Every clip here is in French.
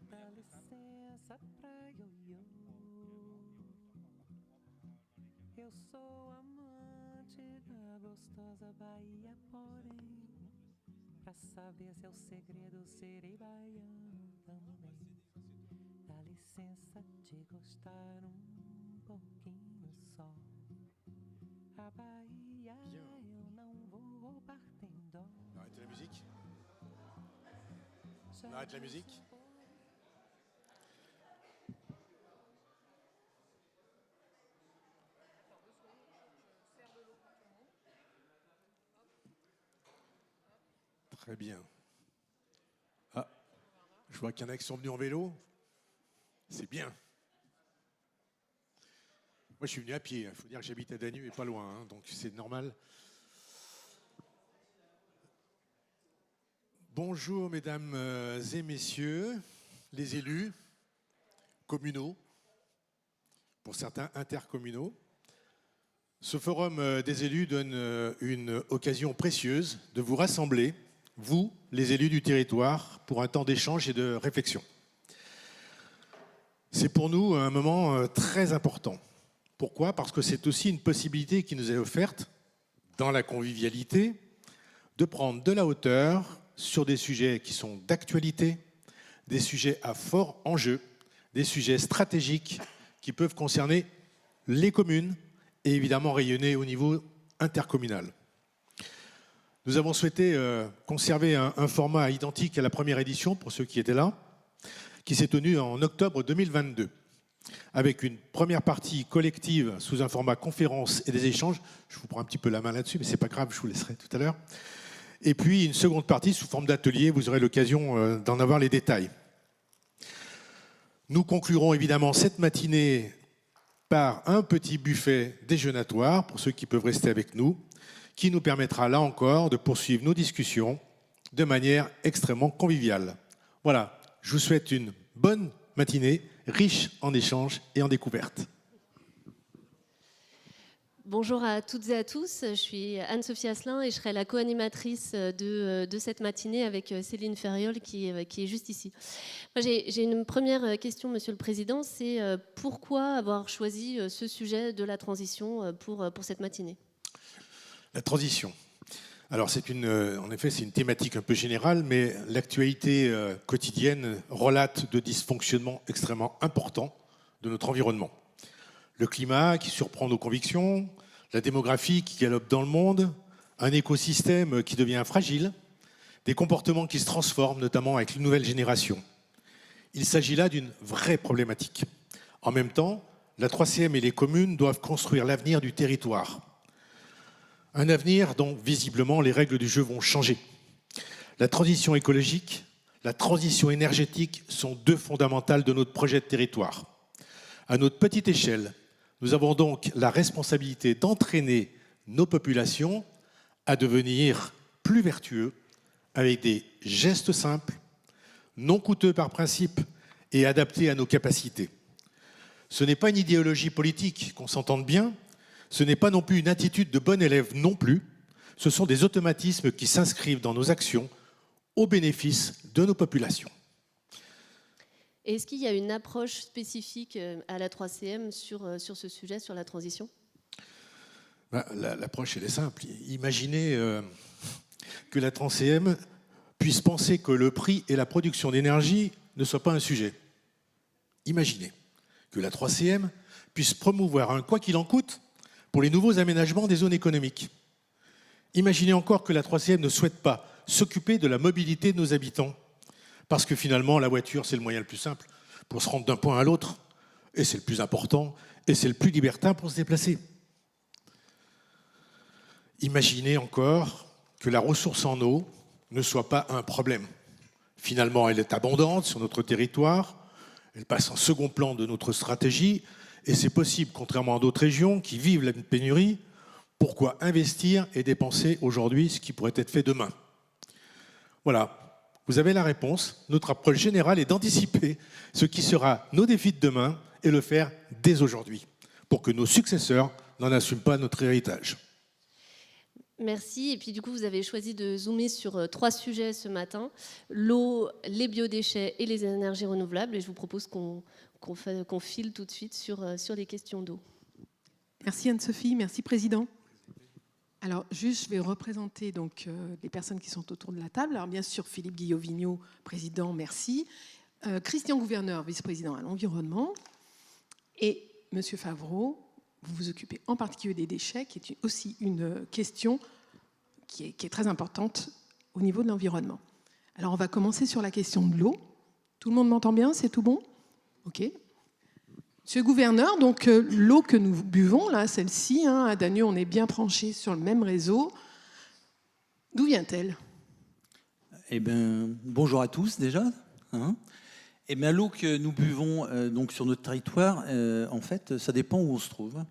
Dá licença pra ioiô. Eu sou amante da gostosa Bahia, porém, pra saber seu segredo, serei baiano também. Dá licença de gostar pouquinho só. A Bahia eu não vou partendo. Arrêtez la musique. On arrête la musique. Très bien. Ah, je vois qu'il y en a qui sont venus en vélo. C'est bien. Moi, je suis venu à pied. Il faut dire que j'habite à Danube et pas loin, hein, donc c'est normal. Bonjour, mesdames et messieurs, les élus communaux, pour certains intercommunaux. Ce forum des élus donne une occasion précieuse de vous rassembler, vous, les élus du territoire, pour un temps d'échange et de réflexion. C'est pour nous un moment très important. Pourquoi ? Parce que c'est aussi une possibilité qui nous est offerte, dans la convivialité, de prendre de la hauteur sur des sujets qui sont d'actualité, des sujets à fort enjeu, des sujets stratégiques qui peuvent concerner les communes et évidemment rayonner au niveau intercommunal. Nous avons souhaité conserver un format identique à la première édition, pour ceux qui étaient là, qui s'est tenue en octobre 2022, avec une première partie collective sous un format conférence et des échanges. Je vous prends un petit peu la main là-dessus, mais ce n'est pas grave, je vous laisserai tout à l'heure. Et puis une seconde partie sous forme d'atelier, vous aurez l'occasion d'en avoir les détails. Nous conclurons évidemment cette matinée par un petit buffet déjeunatoire, pour ceux qui peuvent rester avec nous, qui nous permettra là encore de poursuivre nos discussions de manière extrêmement conviviale. Voilà, je vous souhaite une bonne matinée, riche en échanges et en découvertes. Bonjour à toutes et à tous, je suis Anne-Sophie Asselin et je serai la co-animatrice de cette matinée avec Céline Ferriol qui est juste ici. Moi, j'ai une première question, Monsieur le Président, c'est pourquoi avoir choisi ce sujet de la transition pour cette matinée ? La transition. Alors en effet, c'est une thématique un peu générale, mais l'actualité quotidienne relate de dysfonctionnements extrêmement importants de notre environnement. Le climat qui surprend nos convictions, la démographie qui galope dans le monde, un écosystème qui devient fragile, des comportements qui se transforment, notamment avec les nouvelles générations. Il s'agit là d'une vraie problématique. En même temps, la 3CM et les communes doivent construire l'avenir du territoire. Un avenir dont, visiblement, les règles du jeu vont changer. La transition écologique, la transition énergétique sont deux fondamentales de notre projet de territoire. À notre petite échelle, nous avons donc la responsabilité d'entraîner nos populations à devenir plus vertueux avec des gestes simples, non coûteux par principe et adaptés à nos capacités. Ce n'est pas une idéologie politique, qu'on s'entende bien, ce n'est pas non plus une attitude de bon élève non plus, ce sont des automatismes qui s'inscrivent dans nos actions au bénéfice de nos populations. Est-ce qu'il y a une approche spécifique à la 3CM sur ce sujet, sur la transition ? L'approche, elle est simple. Imaginez que la 3CM puisse penser que le prix et la production d'énergie ne soient pas un sujet. Imaginez que la 3CM puisse promouvoir un quoi qu'il en coûte pour les nouveaux aménagements des zones économiques. Imaginez encore que la 3CM ne souhaite pas s'occuper de la mobilité de nos habitants, parce que finalement, la voiture, c'est le moyen le plus simple pour se rendre d'un point à l'autre, et c'est le plus important, et c'est le plus libertin pour se déplacer. Imaginez encore que la ressource en eau ne soit pas un problème. Finalement, elle est abondante sur notre territoire, elle passe en second plan de notre stratégie, et c'est possible, contrairement à d'autres régions qui vivent la pénurie. Pourquoi investir et dépenser aujourd'hui ce qui pourrait être fait demain ? Voilà. Vous avez la réponse. Notre approche générale est d'anticiper ce qui sera nos défis de demain et le faire dès aujourd'hui, pour que nos successeurs n'en assument pas notre héritage. Merci. Et puis du coup, vous avez choisi de zoomer sur 3 sujets ce matin: l'eau, les biodéchets et les énergies renouvelables. Et je vous propose qu'on file tout de suite sur les questions d'eau. Merci Anne-Sophie, merci Président. Alors juste, je vais représenter donc les personnes qui sont autour de la table. Alors bien sûr, Philippe Guillot-Vigneault, Président, merci. Christian Gouverneur, Vice-président à l'Environnement. Et Monsieur Favreau, vous vous occupez en particulier des déchets, qui est aussi une question qui est très importante au niveau de l'environnement. Alors on va commencer sur la question de l'eau. Tout le monde m'entend bien? C'est tout bon? Ok. Monsieur le Gouverneur, donc l'eau que nous buvons, là, celle-ci, à Dagneux, on est bien branché sur le même réseau. D'où vient-elle? Eh bien, bonjour à tous déjà. Eh bien, l'eau que nous buvons donc sur notre territoire, en fait, ça dépend où on se trouve.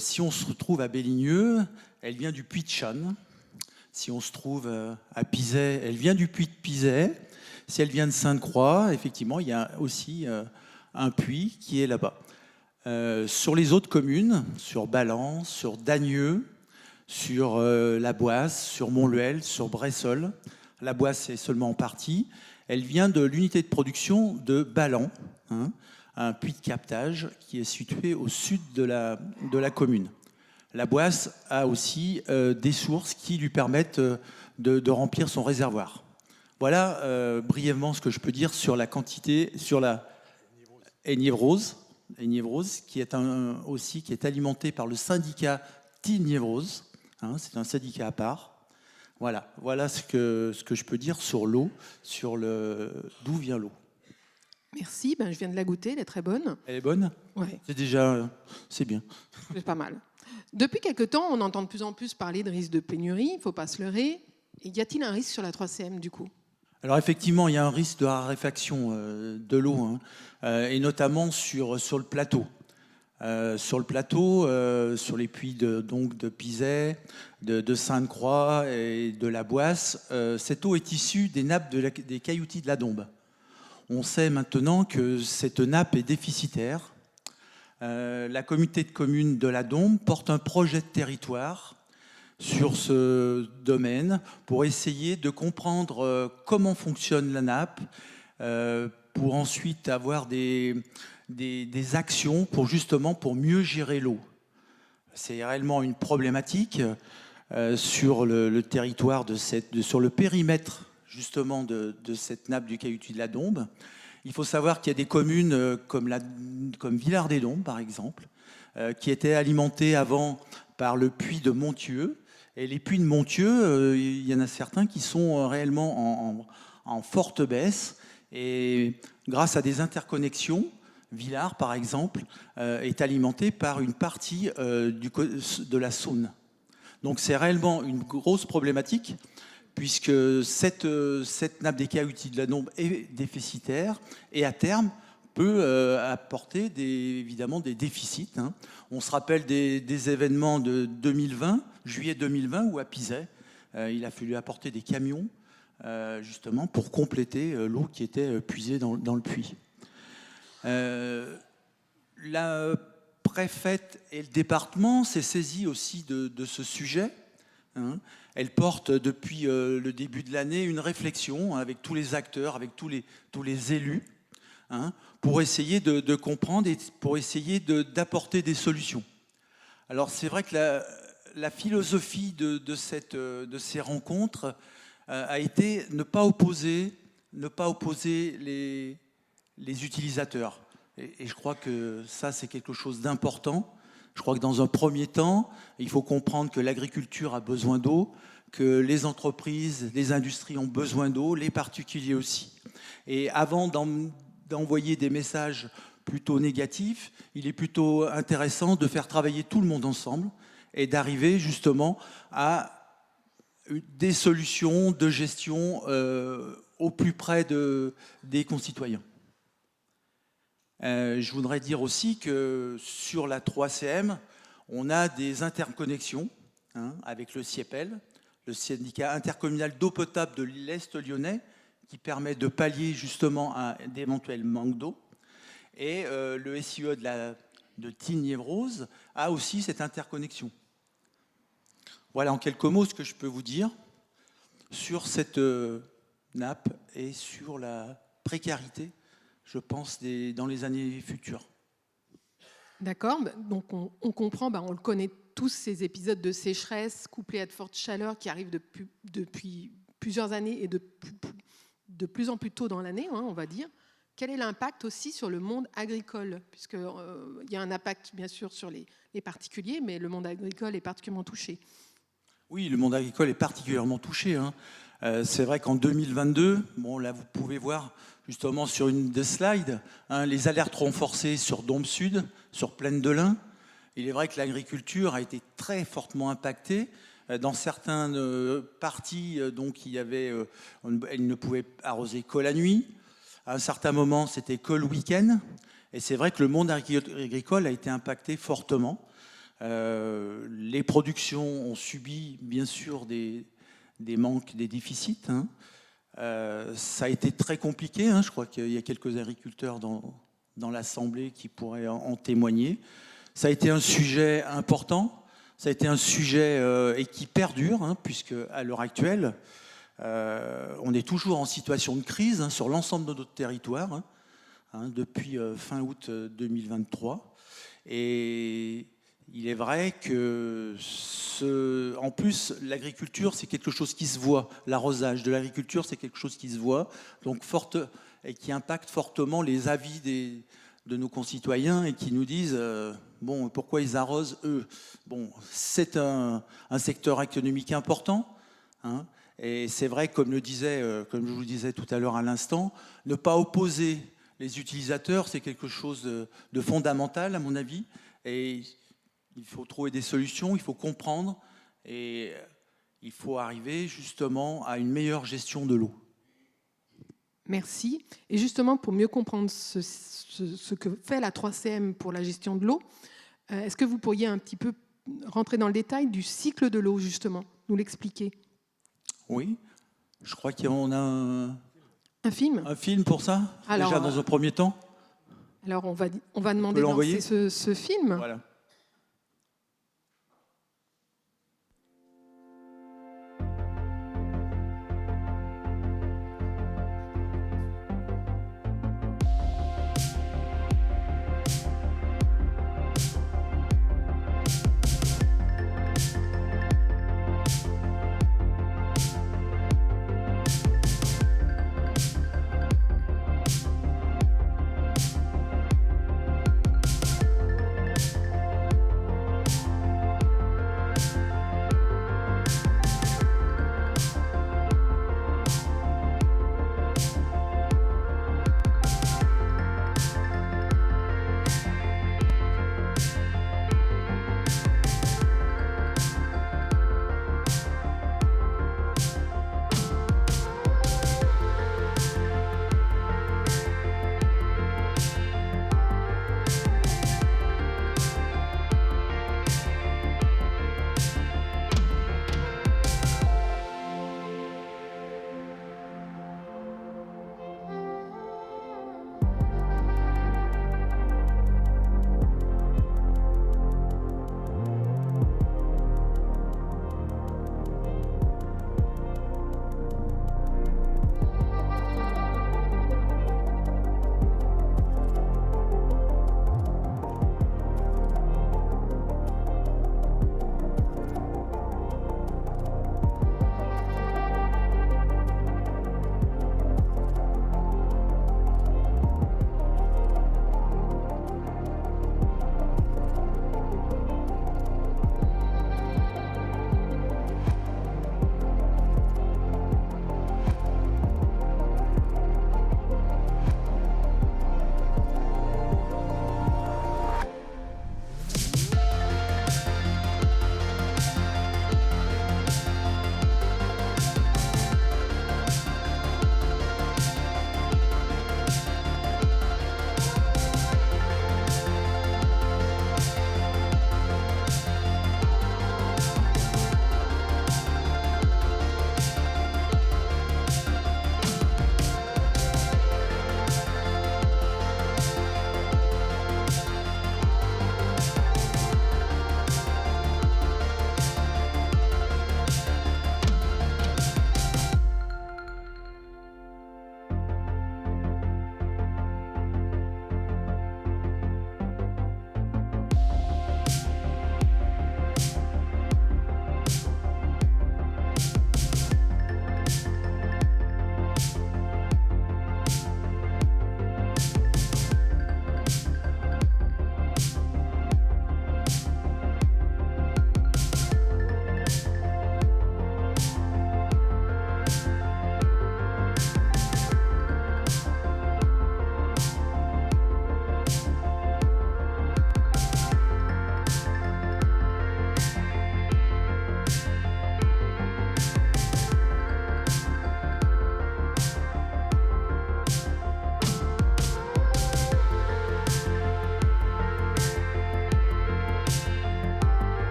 Si on se retrouve à Belligneux, elle vient du puits de Channes. Si on se trouve à Pizay, elle vient du puits de Pizay. Si elle vient de Sainte-Croix, effectivement, il y a aussi un puits qui est là-bas. Sur les autres communes, sur Balance, sur Dagneux, sur La Boisse, sur Montluel, sur Bressolles, La Boisse c'est seulement en partie, elle vient de l'unité de production de Ballan, un puits de captage qui est situé au sud de la commune. La Boisse a aussi des sources qui lui permettent de remplir son réservoir. Voilà brièvement ce que je peux dire sur la quantité, sur la Niévrose, qui est aussi qui est alimenté par le syndicat Niévrose. C'est un syndicat à part. Voilà ce que je peux dire sur l'eau, sur d'où vient l'eau. Merci, je viens de la goûter, elle est très bonne. Elle est bonne? Ouais. C'est bien. C'est pas mal. Depuis quelque temps, on entend de plus en plus parler de risque de pénurie, il ne faut pas se leurrer. Et y a-t-il un risque sur la 3CM du coup? Alors effectivement, il y a un risque de raréfaction de l'eau, et notamment sur le plateau. Sur le plateau, sur les puits de Pizay, de Sainte-Croix et de La Boisse, cette eau est issue des nappes des cailloutis de la Dombes. On sait maintenant que cette nappe est déficitaire. La communauté de communes de la Dombe porte un projet de territoire sur ce domaine pour essayer de comprendre comment fonctionne la nappe, pour ensuite avoir des actions pour mieux gérer l'eau. C'est réellement une problématique sur le territoire sur le périmètre justement de cette nappe du cailloutis de la Dombe. Il faut savoir qu'il y a des communes comme Villard-des-Dombes par exemple, qui étaient alimentées avant par le puits de Montieux. Et les puits de Montieux, il y en a certains qui sont réellement en forte baisse. Et grâce à des interconnexions, Villars, par exemple, est alimenté par une partie de la Saône. Donc c'est réellement une grosse problématique, puisque cette nappe des cailloutis de la Dombe est déficitaire et à terme peut apporter évidemment des déficits. On se rappelle des événements de 2020, juillet 2020, où à Pizay, il a fallu apporter des camions justement pour compléter l'eau qui était puisée dans le puits. La préfète et le département s'est saisi aussi de ce sujet. Elle porte depuis le début de l'année une réflexion avec tous les acteurs, avec tous les élus, pour essayer de comprendre et pour essayer d'apporter des solutions. Alors c'est vrai que la philosophie de ces rencontres a été ne pas opposer les utilisateurs. Et je crois que ça, c'est quelque chose d'important. Je crois que dans un premier temps, il faut comprendre que l'agriculture a besoin d'eau, que les entreprises, les industries ont besoin d'eau, les particuliers aussi. Et avant d'envoyer des messages plutôt négatifs, il est plutôt intéressant de faire travailler tout le monde ensemble et d'arriver justement à des solutions de gestion au plus près des concitoyens. Je voudrais dire aussi que sur la 3CM, on a des interconnexions avec le SIEPEL, le syndicat intercommunal d'eau potable de l'Est lyonnais, qui permet de pallier justement à d'éventuels manques d'eau. Et le SIE de Tignes-Niévrose a aussi cette interconnexion. Voilà en quelques mots ce que je peux vous dire sur cette nappe et sur la précarité, je pense, dans les années futures. D'accord, donc on comprend, on le connaît tous, ces épisodes de sécheresse couplés à de fortes chaleurs qui arrivent depuis plusieurs années et de plus en plus tôt dans l'année, on va dire. Quel est l'impact aussi sur le monde agricole? Puisqu'il y a un impact bien sûr sur les particuliers, mais le monde agricole est particulièrement touché. Oui, le monde agricole est particulièrement touché. C'est vrai qu'en 2022, là vous pouvez voir justement sur une des slides, les alertes renforcées sur Dombes Sud, sur Plaine de l'Ain. Il est vrai que l'agriculture a été très fortement impactée. Dans certaines parties, donc, elle ne pouvait arroser que la nuit. À un certain moment, c'était que le week-end. Et c'est vrai que le monde agricole a été impacté fortement. Les productions ont subi, bien sûr, des manques, des déficits. Ça a été très compliqué. Je crois qu'il y a quelques agriculteurs dans l'Assemblée qui pourraient en témoigner. Ça a été un sujet important. Ça a été un sujet et qui perdure, puisque à l'heure actuelle, on est toujours en situation de crise sur l'ensemble de notre territoire, depuis fin août 2023. Et il est vrai que, en plus, l'agriculture, c'est quelque chose qui se voit. L'arrosage de l'agriculture, c'est quelque chose qui se voit, donc et qui impacte fortement les avis de nos concitoyens et qui nous disent pourquoi ils arrosent eux. C'est un secteur économique important. Et c'est vrai, comme je vous le disais tout à l'heure à l'instant, ne pas opposer les utilisateurs, c'est quelque chose de fondamental à mon avis. Et il faut trouver des solutions, il faut comprendre et il faut arriver justement à une meilleure gestion de l'eau. Merci. Et justement, pour mieux comprendre ce que fait la 3CM pour la gestion de l'eau, est-ce que vous pourriez un petit peu rentrer dans le détail du cycle de l'eau, justement, nous l'expliquer? Oui, je crois qu'on a un film. Un film pour ça, alors, déjà dans un premier temps. Alors, on va demander de lancer ce film. Voilà.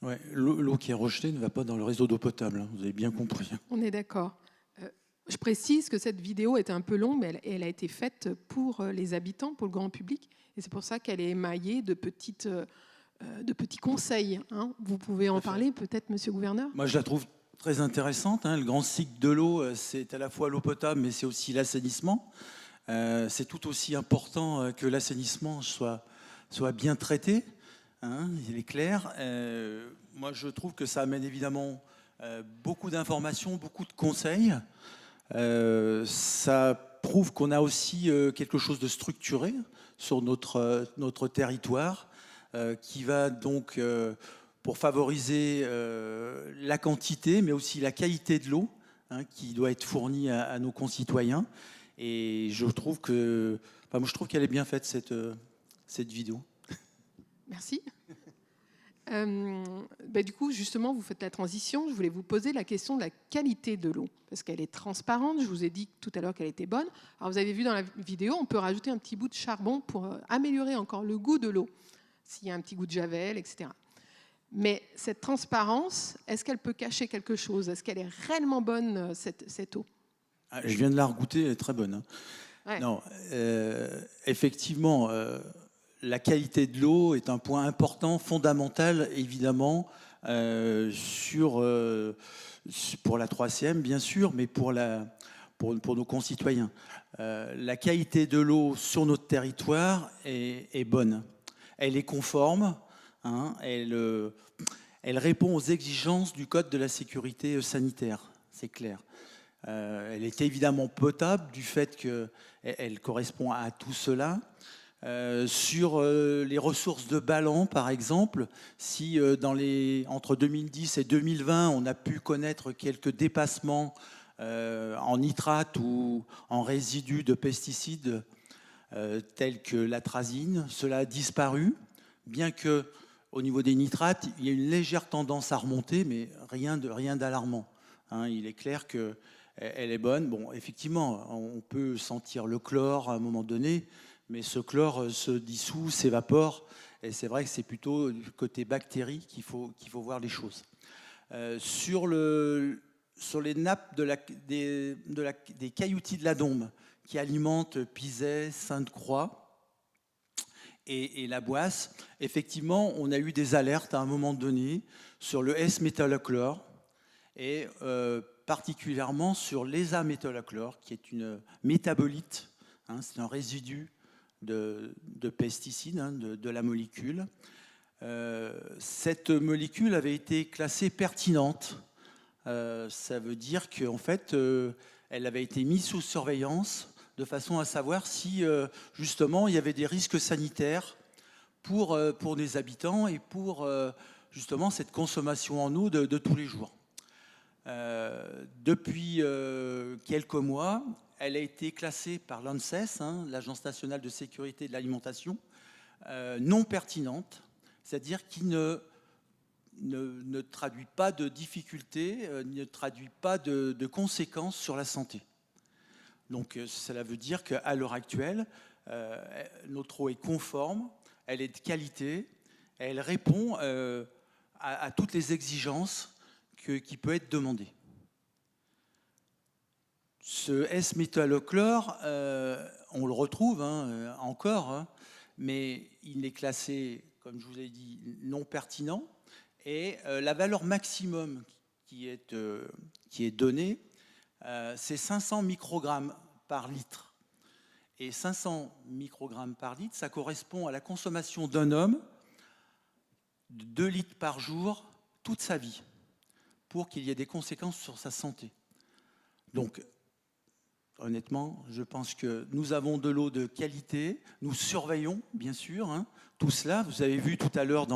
Ouais, l'eau qui est rejetée ne va pas dans le réseau d'eau potable, hein, vous avez bien compris. On est d'accord. Je précise que cette vidéo est un peu longue, mais elle a été faite pour les habitants, pour le grand public. Et c'est pour ça qu'elle est émaillée de petits conseils. Hein. Vous pouvez en parler peut-être, monsieur le gouverneur? Moi, je la trouve très intéressante. Hein. Le grand cycle de l'eau, c'est à la fois l'eau potable, mais c'est aussi l'assainissement. C'est tout aussi important que l'assainissement soit bien traité. Hein, il est clair. Moi, je trouve que ça amène évidemment beaucoup d'informations, beaucoup de conseils. Ça prouve qu'on a aussi quelque chose de structuré sur notre territoire qui va donc, pour favoriser la quantité, mais aussi la qualité de l'eau hein, qui doit être fournie à nos concitoyens. Et je trouve qu'elle est bien faite, cette vidéo. Merci. Du coup, justement, vous faites la transition. Je voulais vous poser la question de la qualité de l'eau, parce qu'elle est transparente. Je vous ai dit tout à l'heure qu'elle était bonne. Alors, vous avez vu dans la vidéo, on peut rajouter un petit bout de charbon pour améliorer encore le goût de l'eau, s'il y a un petit goût de javel, etc. Mais cette transparence, est-ce qu'elle peut cacher quelque chose? Est-ce qu'elle est réellement bonne, cette eau? Je viens de la regoûter, elle est très bonne. Hein. Ouais. Non, effectivement... la qualité de l'eau est un point important, fondamental, évidemment, pour la 3e, bien sûr, mais pour nos concitoyens. La qualité de l'eau sur notre territoire est bonne. Elle est conforme, hein, elle répond aux exigences du Code de la sécurité sanitaire, c'est clair. Elle est évidemment potable du fait qu'elle correspond à tout cela. Sur les ressources de ballons, par exemple, si entre 2010 et 2020, on a pu connaître quelques dépassements en nitrate ou en résidus de pesticides tels que l'atrazine, cela a disparu, bien que au niveau des nitrates, il y a une légère tendance à remonter, mais rien d'alarmant. Hein, il est clair qu'elle est bonne. Bon, effectivement, on peut sentir le chlore à un moment donné, mais ce chlore se dissout, s'évapore, et c'est vrai que c'est plutôt du côté bactéries qu'il faut voir les choses. Sur les nappes des cailloutis de la Dombe qui alimentent Pizay, Sainte-Croix et la Boisse, effectivement, on a eu des alertes à un moment donné sur le S-métallochlore et particulièrement sur l'ESA-métallochlore, qui est une métabolite, hein, c'est un résidu de pesticides, hein, de la molécule. Cette molécule avait été classée pertinente. Ça veut dire qu'en fait, elle avait été mise sous surveillance de façon à savoir si, justement, il y avait des risques sanitaires pour les habitants et pour, justement, cette consommation en eau de tous les jours. Depuis quelques mois, elle a été classée par l'ANSES, hein, l'Agence nationale de sécurité de l'alimentation, non pertinente, c'est-à-dire qui ne traduit pas de difficultés, ne traduit pas de conséquences sur la santé. Donc cela veut dire qu'à l'heure actuelle, notre eau est conforme, elle est de qualité, elle répond à toutes les exigences qui peuvent être demandées. Ce S-métallochlore, on le retrouve encore, hein, mais il est classé, comme je vous ai dit, non pertinent. Et la valeur maximum qui est donnée, c'est 500 microgrammes par litre. Et 500 microgrammes par litre, ça correspond à la consommation d'un homme de 2 litres par jour toute sa vie, pour qu'il y ait des conséquences sur sa santé. Donc, honnêtement, je pense que nous avons de l'eau de qualité. Nous surveillons, bien sûr, hein, tout cela. Vous avez vu tout à l'heure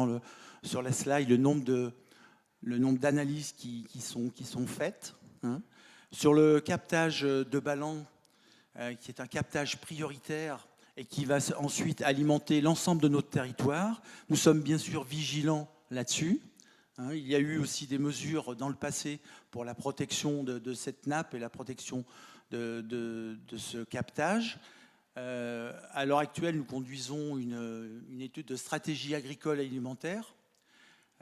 sur la slide le nombre d'analyses qui sont faites. Hein. Sur le captage de ballons, qui est un captage prioritaire et qui va ensuite alimenter l'ensemble de notre territoire, nous sommes bien sûr vigilants là-dessus. Hein. Il y a eu aussi des mesures dans le passé pour la protection de cette nappe et la protection de ce captage. À l'heure actuelle, nous conduisons une étude de stratégie agricole et alimentaire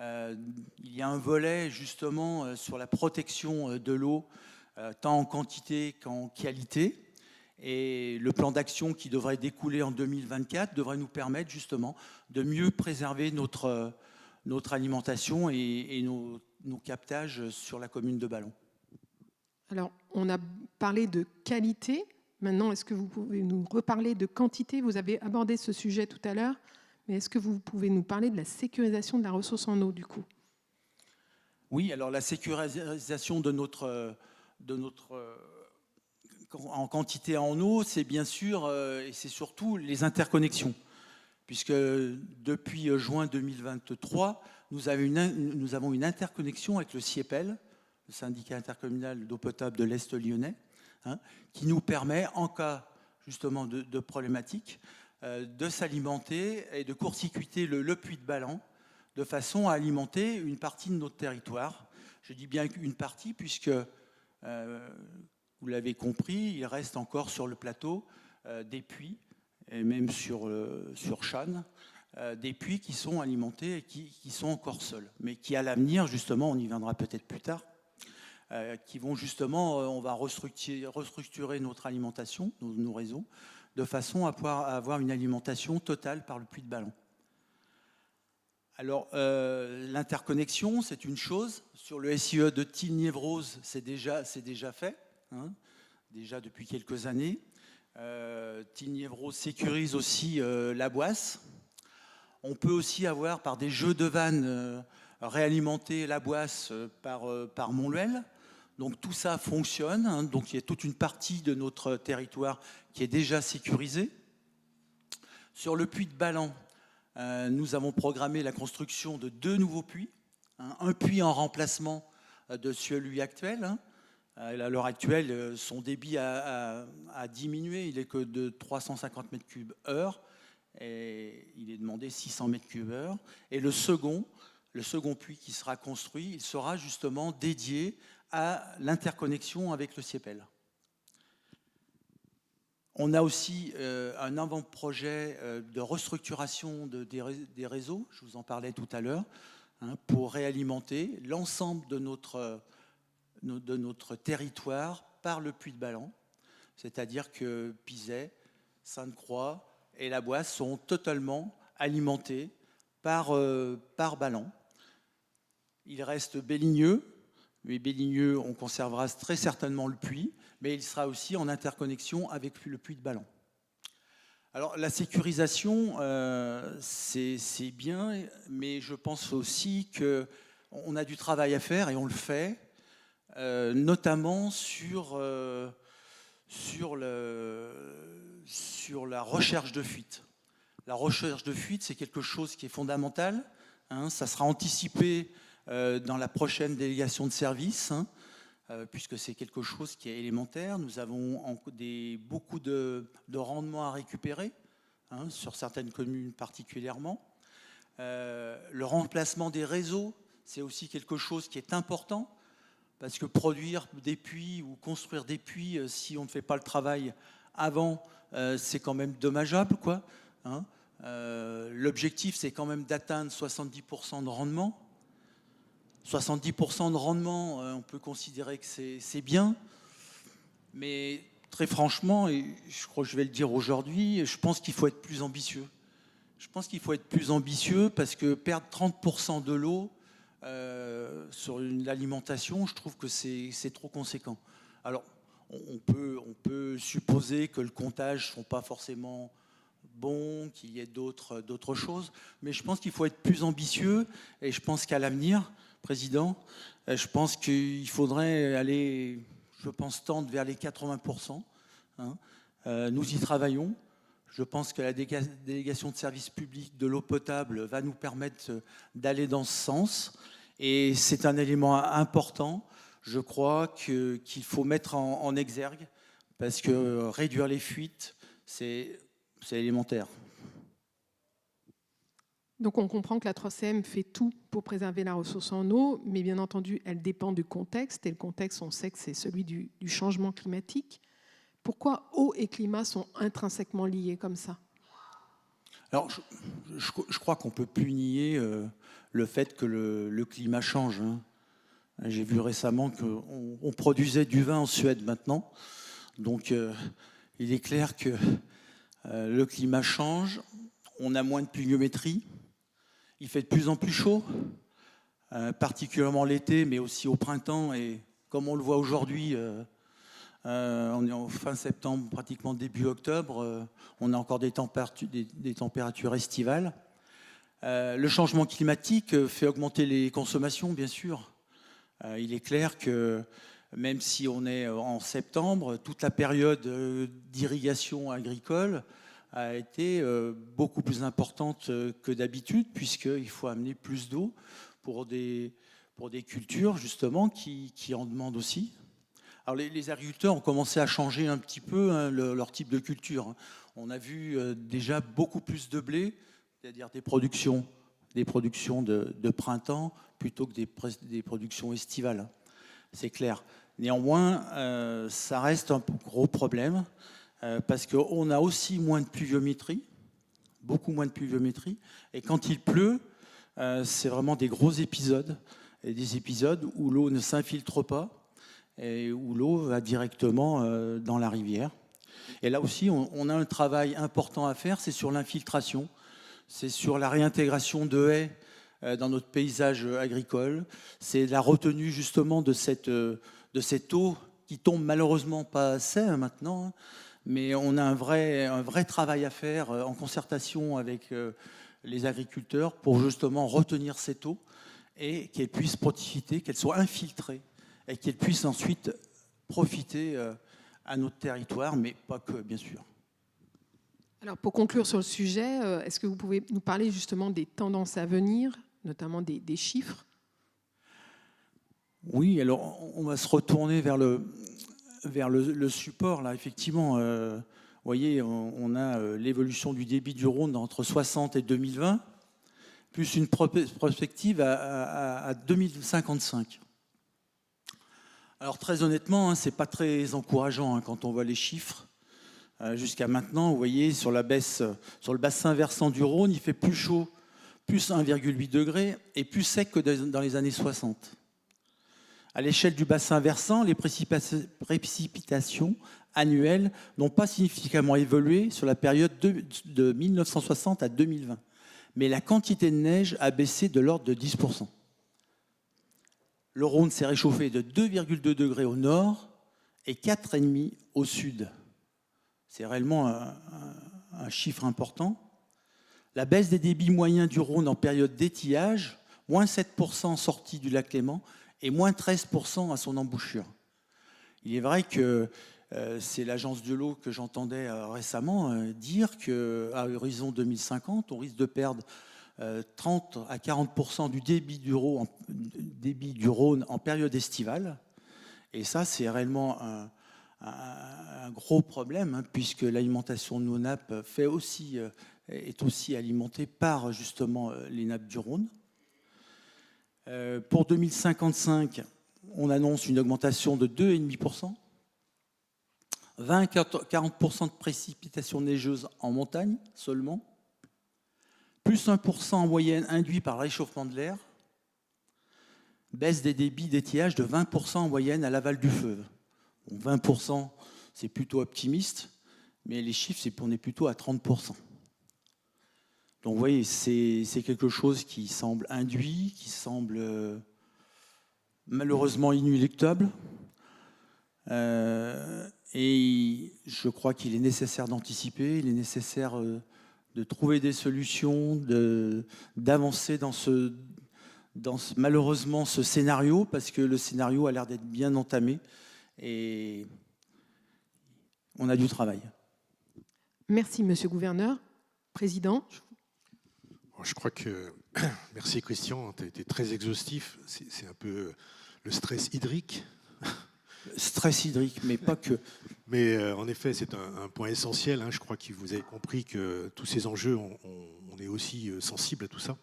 Il y a un volet justement sur la protection de l'eau, tant en quantité qu'en qualité. Et le plan d'action qui devrait découler en 2024 devrait nous permettre justement de mieux préserver notre alimentation et nos captages sur la commune de Ballon. Alors, on a parlé de qualité. Maintenant, est-ce que vous pouvez nous reparler de quantité? Vous avez abordé ce sujet tout à l'heure, mais est-ce que vous pouvez nous parler de la sécurisation de la ressource en eau, du coup? Oui, alors la sécurisation de notre en quantité en eau, c'est bien sûr et c'est surtout les interconnexions. Puisque depuis juin 2023, nous avons une interconnexion avec le SIEPEL, le syndicat intercommunal d'eau potable de l'Est lyonnais, qui nous permet, en cas justement de problématique, de s'alimenter et de court-circuiter le puits de Ballon de façon à alimenter une partie de notre territoire. Je dis bien une partie puisque, vous l'avez compris, il reste encore sur le plateau des puits, et même sur Channes, des puits qui sont alimentés et qui sont encore seuls, mais qui à l'avenir, justement, on y viendra peut-être plus tard, qui vont justement, on va restructurer notre alimentation, nos réseaux, de façon à pouvoir avoir une alimentation totale par le puits de Ballon. Alors, l'interconnexion, c'est une chose. Sur le SIE de Tilly-Niévroz, c'est déjà fait, déjà depuis quelques années. Tilly-Niévroz sécurise aussi la Boisse. On peut aussi avoir, par des jeux de vannes, réalimenter la Boisse par Montluel. Donc tout ça fonctionne. Donc il y a toute une partie de notre territoire qui est déjà sécurisée. Sur le puits de Ballon, nous avons programmé la construction de 2 nouveaux puits. Un puits en remplacement de celui actuel. À l'heure actuelle, son débit a diminué. Il n'est que de 350 m3/h. Et il est demandé 600 m3/h. Et le second puits qui sera construit, il sera justement dédié à l'interconnexion avec le SIEPEL. On a aussi un avant-projet de restructuration des réseaux, je vous en parlais tout à l'heure, pour réalimenter l'ensemble de notre territoire par le puits de Ballon. C'est-à-dire que Pizet, Sainte-Croix et la Boisse sont totalement alimentés par Ballon. Il reste Belligneux, mais Belligneux, on conservera très certainement le puits, mais il sera aussi en interconnexion avec le puits de Ballon. Alors la sécurisation, c'est bien, mais je pense aussi qu'on a du travail à faire et on le fait, notamment sur la recherche de fuite. La recherche de fuite, c'est quelque chose qui est fondamental. Ça sera anticipé dans la prochaine délégation de service, puisque c'est quelque chose qui est élémentaire. Nous avons beaucoup de rendements à récupérer, sur certaines communes particulièrement. Le remplacement des réseaux, c'est aussi quelque chose qui est important, parce que produire des puits ou construire des puits, si on ne fait pas le travail avant, c'est quand même dommageable, quoi. L'objectif, c'est quand même d'atteindre 70% de rendement. 70% de rendement, on peut considérer que c'est bien, mais très franchement, et je crois que je vais le dire aujourd'hui, je pense qu'il faut être plus ambitieux. Je pense qu'il faut être plus ambitieux parce que perdre 30% de l'eau sur l'alimentation, je trouve que c'est trop conséquent. Alors, on peut supposer que le comptage ne sont pas forcément bons, qu'il y ait d'autres choses, mais je pense qu'il faut être plus ambitieux et je pense qu'à l'avenir, Président, je pense qu'il faudrait aller, tendre vers les 80%. Nous y travaillons. Je pense que la délégation de service public de l'eau potable va nous permettre d'aller dans ce sens. Et c'est un élément important, je crois, qu'il faut mettre en exergue, parce que réduire les fuites, c'est élémentaire. Donc on comprend que la 3CM fait tout pour préserver la ressource en eau, mais bien entendu, elle dépend du contexte. Et le contexte, on sait que c'est celui du changement climatique. Pourquoi eau et climat sont intrinsèquement liés comme ça? Alors, je crois qu'on ne peut plus nier le fait que le climat change. Hein. J'ai vu récemment qu'on produisait du vin en Suède maintenant. Donc, il est clair que le climat change. On a moins de pluviométrie. Il fait de plus en plus chaud, particulièrement l'été, mais aussi au printemps. Et comme on le voit aujourd'hui, on est en fin septembre, pratiquement début octobre. On a encore des températures estivales. Le changement climatique fait augmenter les consommations, bien sûr. Il est clair que même si on est en septembre, toute la période d'irrigation agricole a été beaucoup plus importante que d'habitude, puisqu'il faut amener plus d'eau pour des cultures, justement, qui en demandent aussi. Alors les agriculteurs ont commencé à changer un petit peu leur type de culture. On a vu déjà beaucoup plus de blé, c'est-à-dire des productions de printemps plutôt que des productions estivales. C'est clair. Néanmoins, ça reste un gros problème parce qu'on a aussi moins de pluviométrie, beaucoup moins de pluviométrie. Et quand il pleut, c'est vraiment des gros épisodes, et des épisodes où l'eau ne s'infiltre pas et où l'eau va directement dans la rivière. Et là aussi, on a un travail important à faire, c'est sur l'infiltration, c'est sur la réintégration de haies dans notre paysage agricole, c'est la retenue justement de cette eau qui tombe malheureusement pas assez maintenant, mais on a un vrai travail à faire en concertation avec les agriculteurs pour justement retenir cette eau et qu'elle puisse profiter, qu'elle soit infiltrée et qu'elle puisse ensuite profiter à notre territoire, mais pas que, bien sûr. Alors, pour conclure sur le sujet, est-ce que vous pouvez nous parler justement des tendances à venir, notamment des chiffres? Oui, alors on va se retourner vers le support. Là, effectivement, vous voyez, on a l'évolution du débit du Rhône entre 60 et 2020, plus une prospective à 2055. Alors très honnêtement, c'est pas très encourageant quand on voit les chiffres. Jusqu'à maintenant, vous voyez, sur le bassin versant du Rhône, il fait plus chaud, plus 1,8 degré, et plus sec que dans les années 60. À l'échelle du bassin versant, les précipitations annuelles n'ont pas significativement évolué sur la période de 1960 à 2020. Mais la quantité de neige a baissé de l'ordre de 10%. Le Rhône s'est réchauffé de 2,2 degrés au nord et 4,5 au sud. C'est réellement un chiffre important. La baisse des débits moyens du Rhône en période d'étiage, moins 7% sortie du lac Léman et moins 13% à son embouchure. Il est vrai que c'est l'agence de l'eau que j'entendais récemment dire qu'à horizon 2050, on risque de perdre 30 à 40% du débit du Rhône en période estivale. Et ça, c'est réellement un gros problème, puisque l'alimentation de nos nappes est aussi alimentée par justement les nappes du Rhône. Pour 2055, on annonce une augmentation de 2,5%, 20 à 40% de précipitations neigeuses en montagne seulement, plus 1% en moyenne induit par le réchauffement de l'air, baisse des débits d'étiage de 20% en moyenne à l'aval du fleuve. Bon, 20%, c'est plutôt optimiste, mais les chiffres, on est plutôt à 30%. Donc vous voyez, c'est quelque chose qui semble induit, qui semble malheureusement inéluctable. Et je crois qu'il est nécessaire d'anticiper, il est nécessaire de trouver des solutions, d'avancer malheureusement ce scénario, parce que le scénario a l'air d'être bien entamé et on a du travail. Merci, Monsieur le Gouverneur. Président. Je crois que, merci Christian, tu as été très exhaustif. C'est un peu le stress hydrique. Stress hydrique, mais pas que. Mais en effet, c'est un point essentiel. Je crois que vous avez compris que tous ces enjeux, on est aussi sensible à tout ça.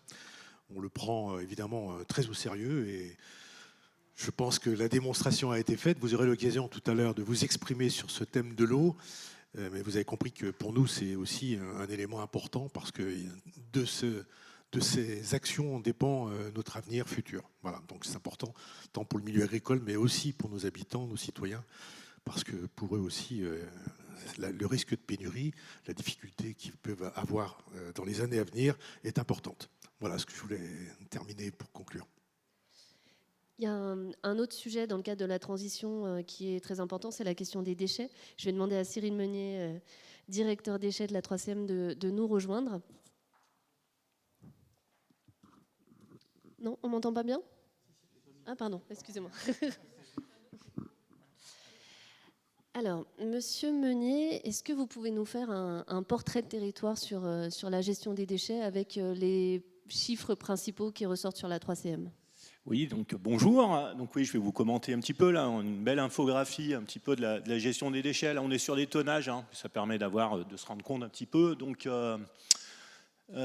On le prend évidemment très au sérieux et je pense que la démonstration a été faite. Vous aurez l'occasion tout à l'heure de vous exprimer sur ce thème de l'eau. Mais vous avez compris que pour nous, c'est aussi un élément important parce que de de ces actions dépend notre avenir futur. Voilà, donc c'est important, tant pour le milieu agricole, mais aussi pour nos habitants, nos citoyens, parce que pour eux aussi, le risque de pénurie, la difficulté qu'ils peuvent avoir dans les années à venir est importante. Voilà ce que je voulais terminer pour conclure. Il y a un autre sujet dans le cadre de la transition qui est très important, c'est la question des déchets. Je vais demander à Cyril Meunier, directeur déchets de la 3CM, de nous rejoindre. Non, on m'entend pas bien? Ah pardon, excusez-moi. Alors, Monsieur Meunier, est-ce que vous pouvez nous faire un portrait de territoire sur la gestion des déchets avec les chiffres principaux qui ressortent sur la 3CM? Oui, donc bonjour. Donc oui, je vais vous commenter un petit peu là, une belle infographie un petit peu de la gestion des déchets. Là, on est sur des tonnages, hein, ça permet de se rendre compte un petit peu. Donc, on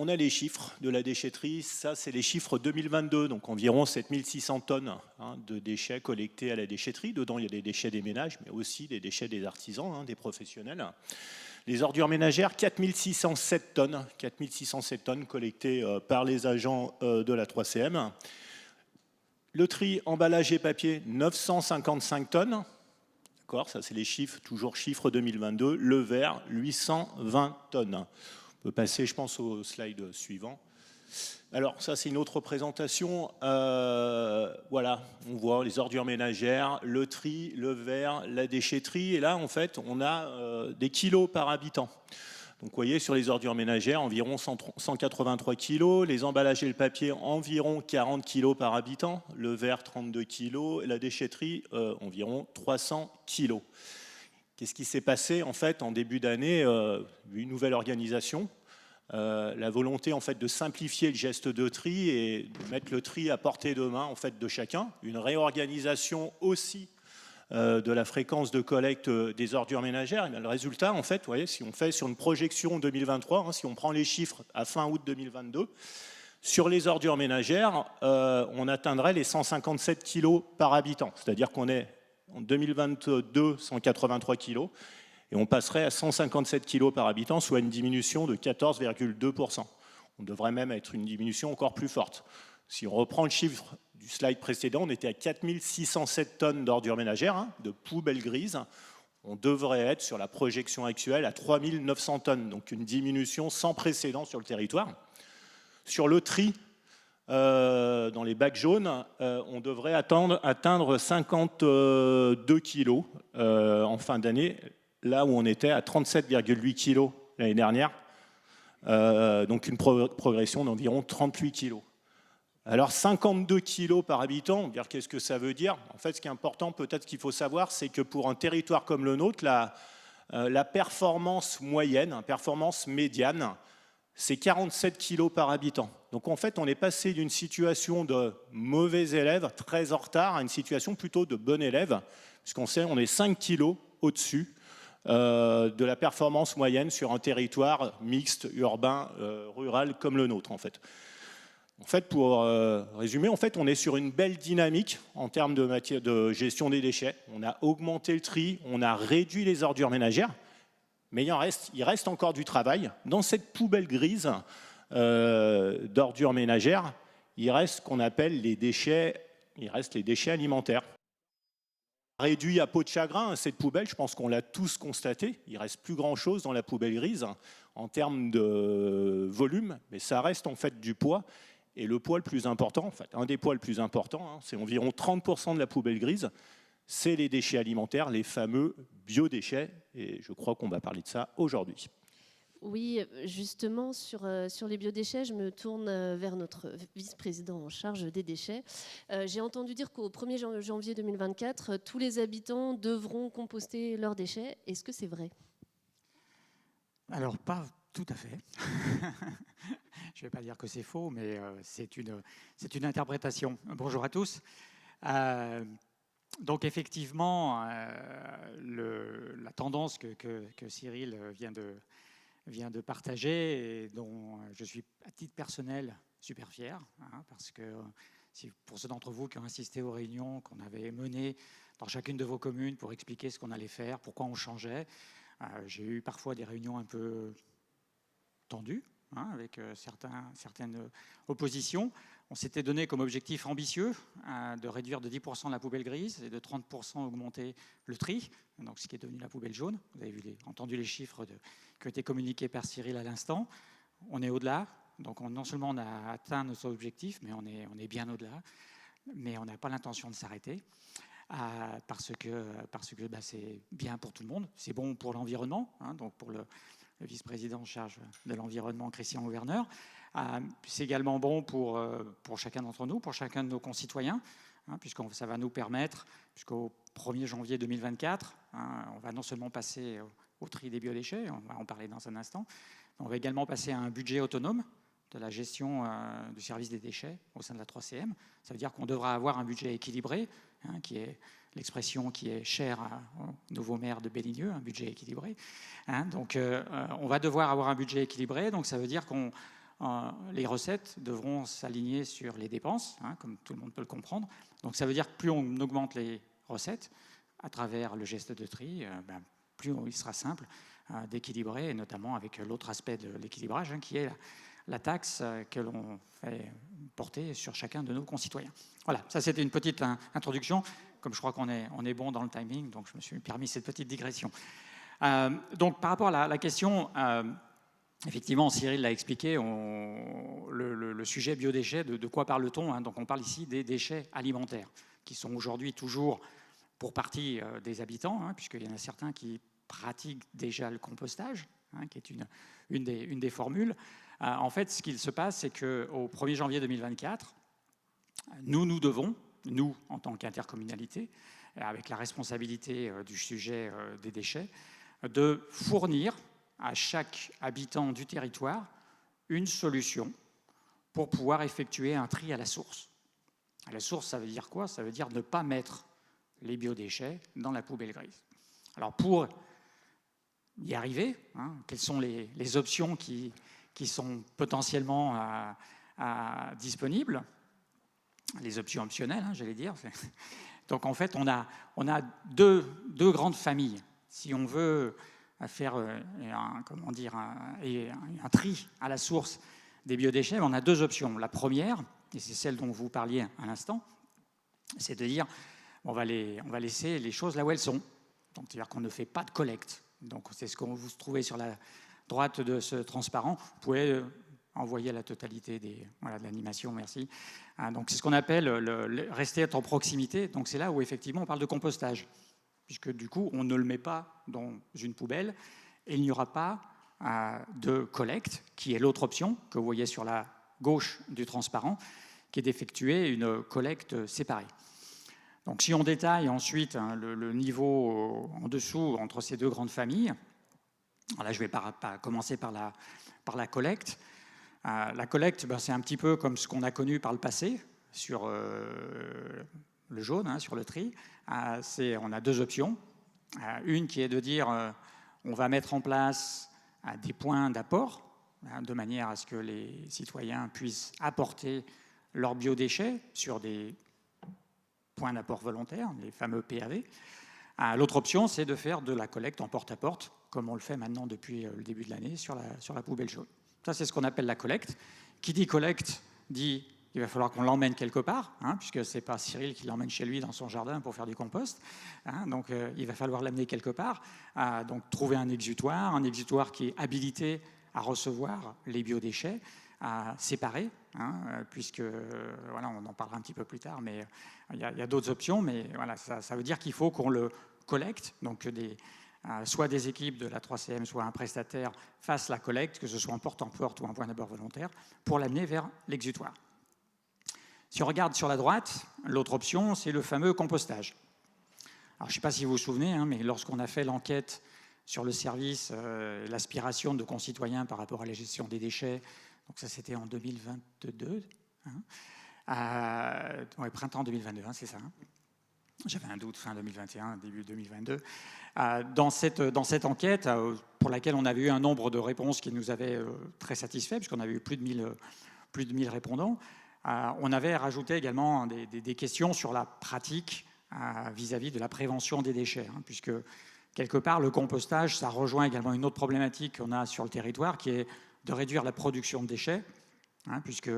a les chiffres de la déchetterie. Ça, c'est les chiffres 2022, donc environ 7600 tonnes de déchets collectés à la déchetterie. Dedans, il y a des déchets des ménages, mais aussi des déchets des artisans, des professionnels. Les ordures ménagères, 4607 tonnes. 4607 tonnes collectées par les agents de la 3CM. Le tri, emballage et papier, 955 tonnes. D'accord, ça c'est les chiffres, toujours chiffres 2022. Le verre, 820 tonnes. On peut passer, je pense, au slide suivant. Alors, ça, c'est une autre représentation. Voilà, on voit les ordures ménagères, le tri, le verre, la déchetterie. Et là, en fait, on a des kilos par habitant. Donc, vous voyez, sur les ordures ménagères, environ 183 kilos. Les emballages et le papier, environ 40 kilos par habitant. Le verre, 32 kilos. Et la déchetterie, environ 300 kilos. Qu'est-ce qui s'est passé, en fait, en début d'année? Une nouvelle organisation. La volonté en fait de simplifier le geste de tri et de mettre le tri à portée de main en fait de chacun, une réorganisation aussi de la fréquence de collecte des ordures ménagères. Et bien, le résultat en fait, vous voyez, si on fait sur une projection 2023, si on prend les chiffres à fin août 2022, sur les ordures ménagères, on atteindrait les 157 kilos par habitant, c'est-à-dire qu'on est en 2022 183 kilos. Et on passerait à 157 kg par habitant, soit une diminution de 14,2%. On devrait même être une diminution encore plus forte. Si on reprend le chiffre du slide précédent, on était à 4607 tonnes d'ordures ménagères, de poubelles grises. On devrait être, sur la projection actuelle, à 3900 tonnes, donc une diminution sans précédent sur le territoire. Sur le tri, dans les bacs jaunes, on devrait atteindre 52 kg en fin d'année, là où on était à 37,8 kg l'année dernière, donc une progression d'environ 38 kg. Alors 52 kg par habitant, qu'est-ce que ça veut dire? En fait, ce qui est important, peut-être qu'il faut savoir, c'est que pour un territoire comme le nôtre, la performance moyenne, la performance médiane, c'est 47 kg par habitant. Donc en fait, on est passé d'une situation de mauvais élève, très en retard, à une situation plutôt de bon élève, puisqu'on sait on est 5 kg au-dessus de la performance moyenne sur un territoire mixte, urbain, rural comme le nôtre en fait. En fait, pour résumer, en fait, on est sur une belle dynamique en termes de gestion des déchets. On a augmenté le tri, on a réduit les ordures ménagères, mais il reste encore du travail. Dans cette poubelle grise d'ordures ménagères, il reste ce qu'on appelle les déchets alimentaires. Réduit à peau de chagrin, cette poubelle, je pense qu'on l'a tous constaté, il ne reste plus grand-chose dans la poubelle grise en termes de volume, mais ça reste en fait du poids. Et le poids le plus important, en fait, un des poids le plus importants, c'est environ 30% de la poubelle grise, c'est les déchets alimentaires, les fameux biodéchets, et je crois qu'on va parler de ça aujourd'hui. Oui, justement, sur les biodéchets, je me tourne vers notre vice-président en charge des déchets. J'ai entendu dire qu'au 1er janvier 2024, tous les habitants devront composter leurs déchets. Est-ce que c'est vrai? Alors, pas tout à fait. Je ne vais pas dire que c'est faux, mais c'est une interprétation. Bonjour à tous. Donc effectivement, la tendance que Cyril vient de partager et dont je suis à titre personnel super fier, parce que pour ceux d'entre vous qui ont assisté aux réunions qu'on avait menées dans chacune de vos communes pour expliquer ce qu'on allait faire, pourquoi on changeait, j'ai eu parfois des réunions un peu tendues, hein, avec certaines oppositions. On s'était donné comme objectif ambitieux de réduire de 10% la poubelle grise et de 30% augmenter le tri, donc ce qui est devenu la poubelle jaune. Vous avez entendu les chiffres qui ont été communiqués par Cyril à l'instant. On est au-delà, donc non seulement on a atteint nos objectifs, mais on est bien au-delà, mais on n'a pas l'intention de s'arrêter. Parce que c'est bien pour tout le monde, c'est bon pour l'environnement, hein, donc pour le vice-président en charge de l'environnement, Christian Auverneur. C'est également bon pour chacun d'entre nous, pour chacun de nos concitoyens, hein, puisque ça va nous permettre, jusqu'au 1er janvier 2024, hein, on va non seulement passer au tri des biodéchets, on va en parler dans un instant, on va également passer à un budget autonome de la gestion du service des déchets au sein de la 3CM. Ça veut dire qu'on devra avoir un budget équilibré, hein, qui est l'expression qui est chère au nouveau maire de Belligneux, un budget équilibré. Hein, donc on va devoir avoir un budget équilibré, donc ça veut dire que les recettes devront s'aligner sur les dépenses, hein, comme tout le monde peut le comprendre. Donc ça veut dire que plus on augmente les recettes à travers le geste de tri, plus il sera simple d'équilibrer, et notamment avec l'autre aspect de l'équilibrage, hein, qui est la taxe que l'on fait porter sur chacun de nos concitoyens. Voilà, ça c'était une petite introduction. Comme je crois qu'on est bon dans le timing, donc je me suis permis cette petite digression. Donc par rapport à la question, effectivement, Cyril l'a expliqué, le sujet biodéchets, de quoi parle-t-on, hein? Donc on parle ici des déchets alimentaires, qui sont aujourd'hui toujours pour partie des habitants, hein, puisqu'il y en a certains qui pratiquent déjà le compostage, hein, qui est une des formules. En fait, ce qu'il se passe, c'est qu'au 1er janvier 2024, nous devons, nous, en tant qu'intercommunalité, avec la responsabilité du sujet des déchets, de fournir à chaque habitant du territoire une solution pour pouvoir effectuer un tri à la source. À la source, ça veut dire quoi? Ça veut dire ne pas mettre les biodéchets dans la poubelle grise. Alors pour y arriver, hein, quelles sont les options qui sont potentiellement disponibles? Les options optionnelles, hein, j'allais dire. Donc en fait, on a deux grandes familles. Si on veut faire un tri à la source des biodéchets, on a deux options. La première, et c'est celle dont vous parliez à l'instant, c'est de dire on va laisser les choses là où elles sont. C'est-à-dire qu'on ne fait pas de collecte. Donc c'est ce que vous trouvez sur la droite de ce transparent. Vous pouvez envoyer la totalité de l'animation, merci. Donc c'est ce qu'on appelle rester en proximité. Donc c'est là où effectivement on parle de compostage, puisque du coup on ne le met pas dans une poubelle et il n'y aura pas de collecte, qui est l'autre option que vous voyez sur la gauche du transparent, qui est d'effectuer une collecte séparée. Donc si on détaille ensuite le niveau en dessous entre ces deux grandes familles, là je vais commencer par la collecte. La collecte, c'est un petit peu comme ce qu'on a connu par le passé sur le jaune, hein, sur le tri. On a deux options. Une qui est de dire on va mettre en place des points d'apport, hein, de manière à ce que les citoyens puissent apporter leurs biodéchets sur des points d'apport volontaires, les fameux PAV. L'autre option, c'est de faire de la collecte en porte-à-porte, comme on le fait maintenant depuis le début de l'année sur la poubelle jaune. Ça, c'est ce qu'on appelle la collecte. Qui dit collecte dit qu'il va falloir qu'on l'emmène quelque part, hein, puisque ce n'est pas Cyril qui l'emmène chez lui dans son jardin pour faire du compost. Hein, donc, il va falloir l'amener quelque part. Donc, trouver un exutoire qui est habilité à recevoir les biodéchets, séparés, hein, puisque, voilà, on en parlera un petit peu plus tard, mais il y a d'autres options. Mais voilà, ça veut dire qu'il faut qu'on le collecte, donc soit des équipes de la 3CM, soit un prestataire fassent la collecte, que ce soit en porte-en-porte ou en point d'abord volontaire, pour l'amener vers l'exutoire. Si on regarde sur la droite, l'autre option, c'est le fameux compostage. Alors, je ne sais pas si vous vous souvenez, hein, mais lorsqu'on a fait l'enquête sur le service, l'aspiration de concitoyens par rapport à la gestion des déchets, donc ça c'était en 2022, hein, printemps 2022, hein, c'est ça. Hein. J'avais un doute, fin 2021, début 2022. Dans cette enquête, pour laquelle on avait eu un nombre de réponses qui nous avait très satisfait, puisqu'on avait eu plus de 1000 répondants, on avait rajouté également des questions sur la pratique vis-à-vis de la prévention des déchets, hein, puisque quelque part, le compostage, ça rejoint également une autre problématique qu'on a sur le territoire, qui est de réduire la production de déchets, puisque,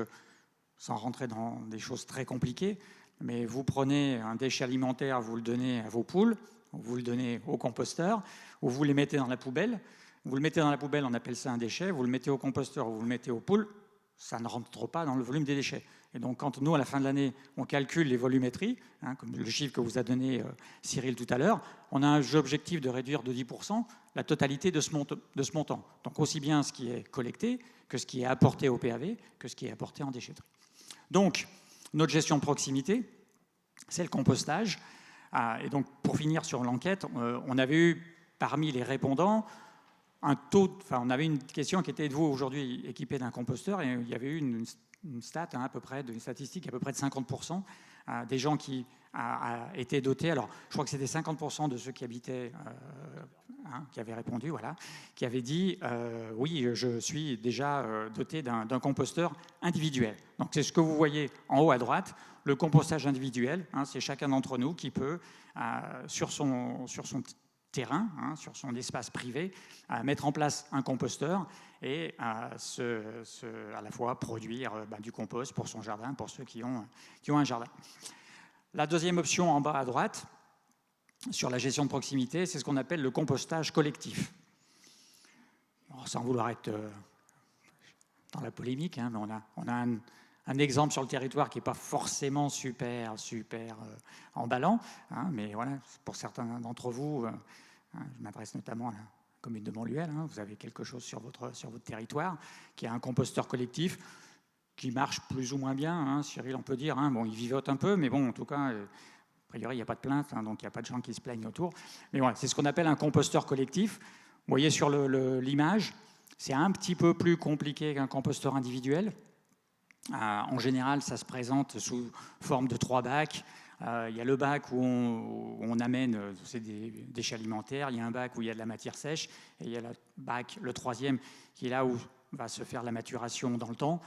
sans rentrer dans des choses très compliquées, mais vous prenez un déchet alimentaire, vous le donnez à vos poules, vous le donnez au composteur, ou vous les mettez dans la poubelle. Vous le mettez dans la poubelle, on appelle ça un déchet. Vous le mettez au composteur ou vous le mettez aux poules, ça ne rentre pas dans le volume des déchets. Et donc, quand nous, à la fin de l'année, on calcule les volumétries, comme le chiffre que vous a donné Cyril tout à l'heure, on a un objectif de réduire de 10% la totalité de ce montant. Donc, aussi bien ce qui est collecté que ce qui est apporté au PAV, que ce qui est apporté en déchetterie. Donc, notre gestion de proximité, c'est le compostage. Et donc, pour finir sur l'enquête, on avait eu, parmi les répondants, on avait une question qui était: êtes-vous aujourd'hui équipé d'un composteur? Et il y avait eu une stat, une statistique à peu près de 50% des gens qui étaient dotés. Alors, je crois que c'était 50% de ceux qui habitaient, qui avaient répondu, voilà, qui avaient dit oui, je suis déjà doté d'un composteur individuel. Donc, c'est ce que vous voyez en haut à droite, le compostage individuel. C'est chacun d'entre nous qui peut, sur son terrain, sur son espace privé, mettre en place un composteur et à la fois produire du compost pour son jardin, pour ceux qui ont un jardin. La deuxième option en bas à droite, sur la gestion de proximité, c'est ce qu'on appelle le compostage collectif. Alors, sans vouloir être dans la polémique, mais on a un exemple sur le territoire qui n'est pas forcément super emballant, mais voilà, pour certains d'entre vous, je m'adresse notamment à la commune de Montluel, vous avez quelque chose sur votre territoire qui a un composteur collectif qui marche plus ou moins bien, Cyril, on peut dire, bon, il vivote un peu, mais bon, en tout cas, a priori, il n'y a pas de plainte, donc il n'y a pas de gens qui se plaignent autour. Mais voilà, c'est ce qu'on appelle un composteur collectif. Vous voyez sur l'image, c'est un petit peu plus compliqué qu'un composteur individuel. En général, ça se présente sous forme de 3 bacs. Il y a le bac où on amène des déchets alimentaires, il y a un bac où il y a de la matière sèche, et il y a le bac, le 3e, qui est là où va se faire la maturation dans le temps.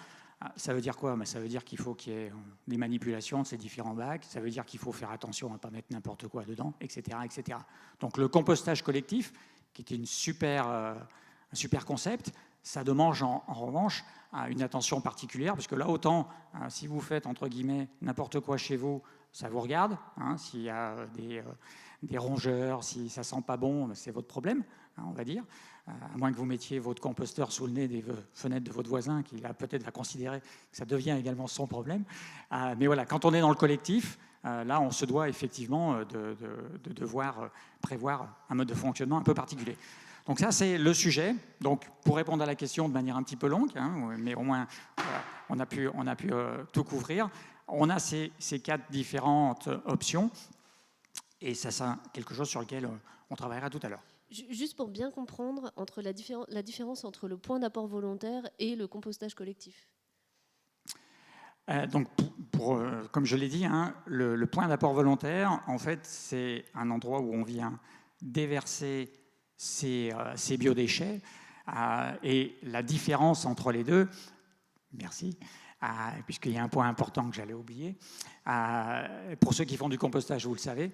Ça veut dire quoi? Ça veut dire qu'il faut qu'il y ait des manipulations de ces différents bacs, ça veut dire qu'il faut faire attention à ne pas mettre n'importe quoi dedans, etc., etc. Donc le compostage collectif, qui est un super concept, ça demande en revanche une attention particulière, parce que là, autant, si vous faites, entre guillemets, n'importe quoi chez vous, ça vous regarde. S'il y a des rongeurs, si ça sent pas bon, c'est votre problème, on va dire. À moins que vous mettiez votre composteur sous le nez des fenêtres de votre voisin, qui là peut-être va considérer que ça devient également son problème. Mais voilà, quand on est dans le collectif, là, on se doit effectivement de devoir prévoir un mode de fonctionnement un peu particulier. Donc ça, c'est le sujet. Donc, pour répondre à la question de manière un petit peu longue, mais au moins, on a pu tout couvrir. On a ces 4 différentes options, et ça, c'est quelque chose sur lequel on travaillera tout à l'heure. Juste pour bien comprendre entre la différence entre le point d'apport volontaire et le compostage collectif. Donc, comme je l'ai dit, le point d'apport volontaire, en fait, c'est un endroit où on vient déverser ces biodéchets. Et la différence entre les deux, merci, puisqu'il y a un point important que j'allais oublier, pour ceux qui font du compostage, vous le savez,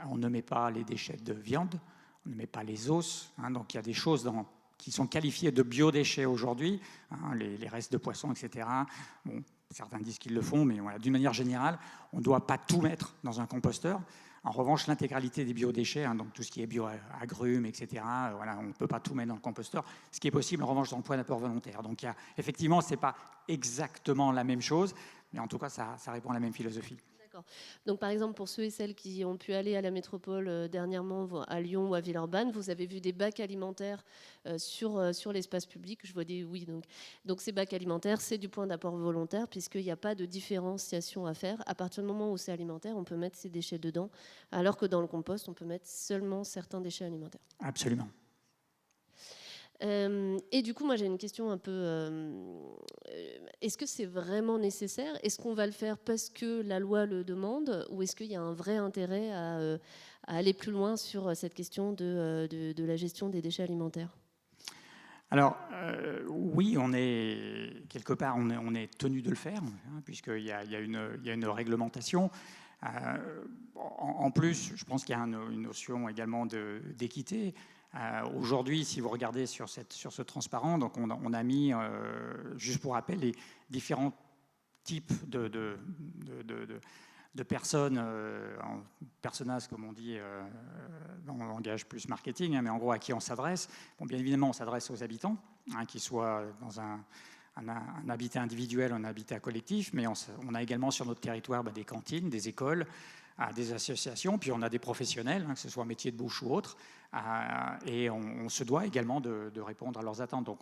on ne met pas les déchets de viande, on ne met pas les os, donc il y a des choses qui sont qualifiées de biodéchets aujourd'hui, les restes de poissons, etc. Bon, certains disent qu'ils le font, mais voilà, d'une manière générale, on ne doit pas tout mettre dans un composteur. En revanche, l'intégralité des biodéchets, donc tout ce qui est bioagrumes, etc., voilà, on ne peut pas tout mettre dans le composteur. Ce qui est possible, en revanche, dans le point d'apport volontaire. Donc, effectivement, ce n'est pas exactement la même chose, mais en tout cas, ça répond à la même philosophie. D'accord. Donc, par exemple, pour ceux et celles qui ont pu aller à la métropole dernièrement, à Lyon ou à Villeurbanne, vous avez vu des bacs alimentaires sur l'espace public. Je vois des oui. Donc ces bacs alimentaires, c'est du point d'apport volontaire, puisqu'il n'y a pas de différenciation à faire. À partir du moment où c'est alimentaire, on peut mettre ses déchets dedans, alors que dans le compost, on peut mettre seulement certains déchets alimentaires. Absolument. Et du coup, moi, j'ai une question un peu... est-ce que c'est vraiment nécessaire? Est-ce qu'on va le faire parce que la loi le demande? Ou est-ce qu'il y a un vrai intérêt à aller plus loin sur cette question de la gestion des déchets alimentaires? Alors, oui, on est quelque part, on est tenu de le faire, puisqu'il y a une réglementation. En plus, je pense qu'il y a une notion également d'équité. Aujourd'hui, si vous regardez sur ce transparent, donc on a mis, juste pour rappel, les différents types de personnes, en personas comme on dit dans le langage plus marketing, mais en gros à qui on s'adresse. Bon, bien évidemment, on s'adresse aux habitants, qu'ils soient dans un habitat individuel ou un habitat collectif, mais on a également sur notre territoire des cantines, des écoles, des associations, puis on a des professionnels, que ce soit métier de bouche ou autre, et on se doit également de répondre à leurs attentes. Donc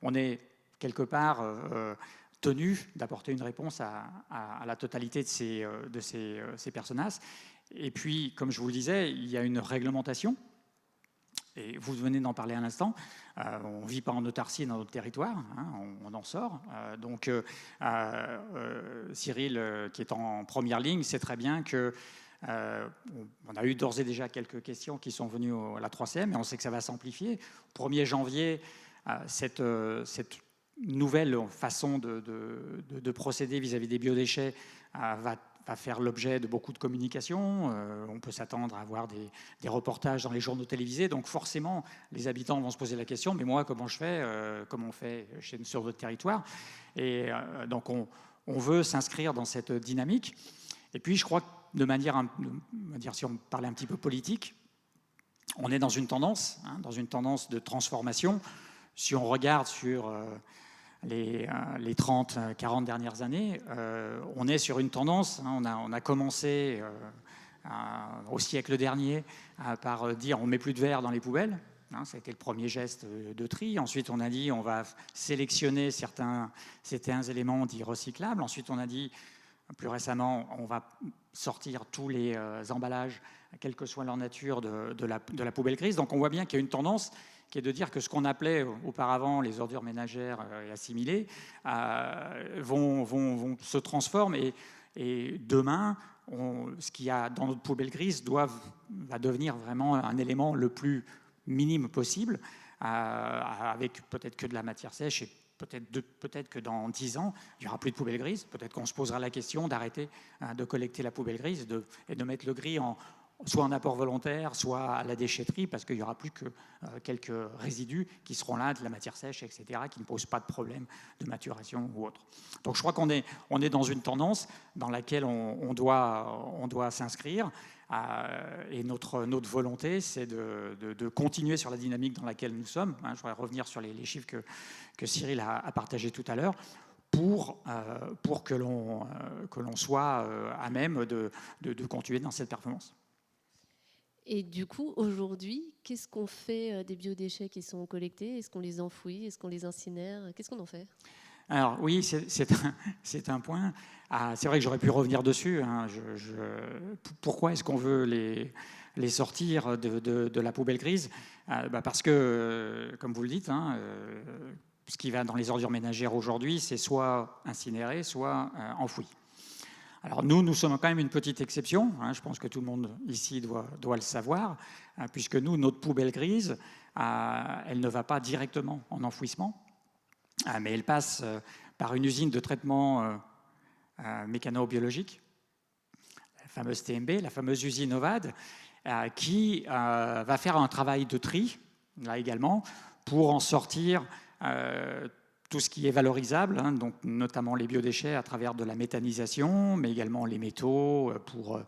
on est quelque part tenu d'apporter une réponse à la totalité de ces personas. Et puis, comme je vous le disais, il y a une réglementation, et vous venez d'en parler à l'instant. On ne vit pas en autarcie dans notre territoire, on en sort. Donc Cyril, qui est en première ligne, sait très bien que on a eu d'ores et déjà quelques questions qui sont venues à la 3CM, et on sait que ça va s'amplifier. 1er janvier, cette nouvelle façon de procéder vis-à-vis des biodéchets va faire l'objet de beaucoup de communication. On peut s'attendre à avoir des reportages dans les journaux télévisés. Donc forcément, les habitants vont se poser la question, mais moi, comment je fais, comme on fait sur notre territoire? Et donc on veut s'inscrire dans cette dynamique. Et puis je crois que de manière, si on parlait un petit peu politique, on est dans une tendance de transformation. Si on regarde sur les 30, 40 dernières années, on est sur une tendance. On a commencé au siècle dernier par dire on ne met plus de verre dans les poubelles. Ça a été le premier geste de tri. Ensuite, on a dit on va sélectionner certains éléments dits recyclables. Ensuite, on a dit plus récemment, on va sortir tous les emballages, quelle que soit leur nature, de la poubelle grise. Donc on voit bien qu'il y a une tendance qui est de dire que ce qu'on appelait auparavant les ordures ménagères et assimilées vont se transformer. Et demain, ce qu'il y a dans notre poubelle grise va devenir vraiment un élément le plus minime possible, avec peut-être que de la matière sèche, et peut-être que dans 10 ans, il n'y aura plus de poubelle grise. Peut-être qu'on se posera la question d'arrêter de collecter la poubelle grise et de mettre le gris soit en apport volontaire, soit à la déchetterie, parce qu'il n'y aura plus que quelques résidus qui seront là, de la matière sèche, etc., qui ne posent pas de problème de maturation ou autre. Donc je crois qu'on est dans une tendance dans laquelle on doit s'inscrire. Et notre volonté, c'est de continuer sur la dynamique dans laquelle nous sommes. Je voudrais revenir sur les chiffres que Cyril a partagés tout à l'heure, pour que l'on soit à même de continuer dans cette performance. Et du coup, aujourd'hui, qu'est-ce qu'on fait des biodéchets qui sont collectés? Est-ce qu'on les enfouit? Est-ce qu'on les incinère? Qu'est-ce qu'on en fait? Alors oui, c'est un point. C'est vrai que j'aurais pu revenir dessus. Pourquoi est-ce qu'on veut les sortir de la poubelle grise? Parce que, comme vous le dites, ce qui va dans les ordures ménagères aujourd'hui, c'est soit incinéré, soit enfoui. Alors nous sommes quand même une petite exception. Je pense que tout le monde ici doit le savoir, puisque notre poubelle grise, elle ne va pas directement en enfouissement, mais elle passe par une usine de traitement mécano-biologique, la fameuse TMB, la fameuse usine Ovad, qui va faire un travail de tri, là également, pour en sortir tout ce qui est valorisable, donc notamment les biodéchets à travers de la méthanisation, mais également les métaux pour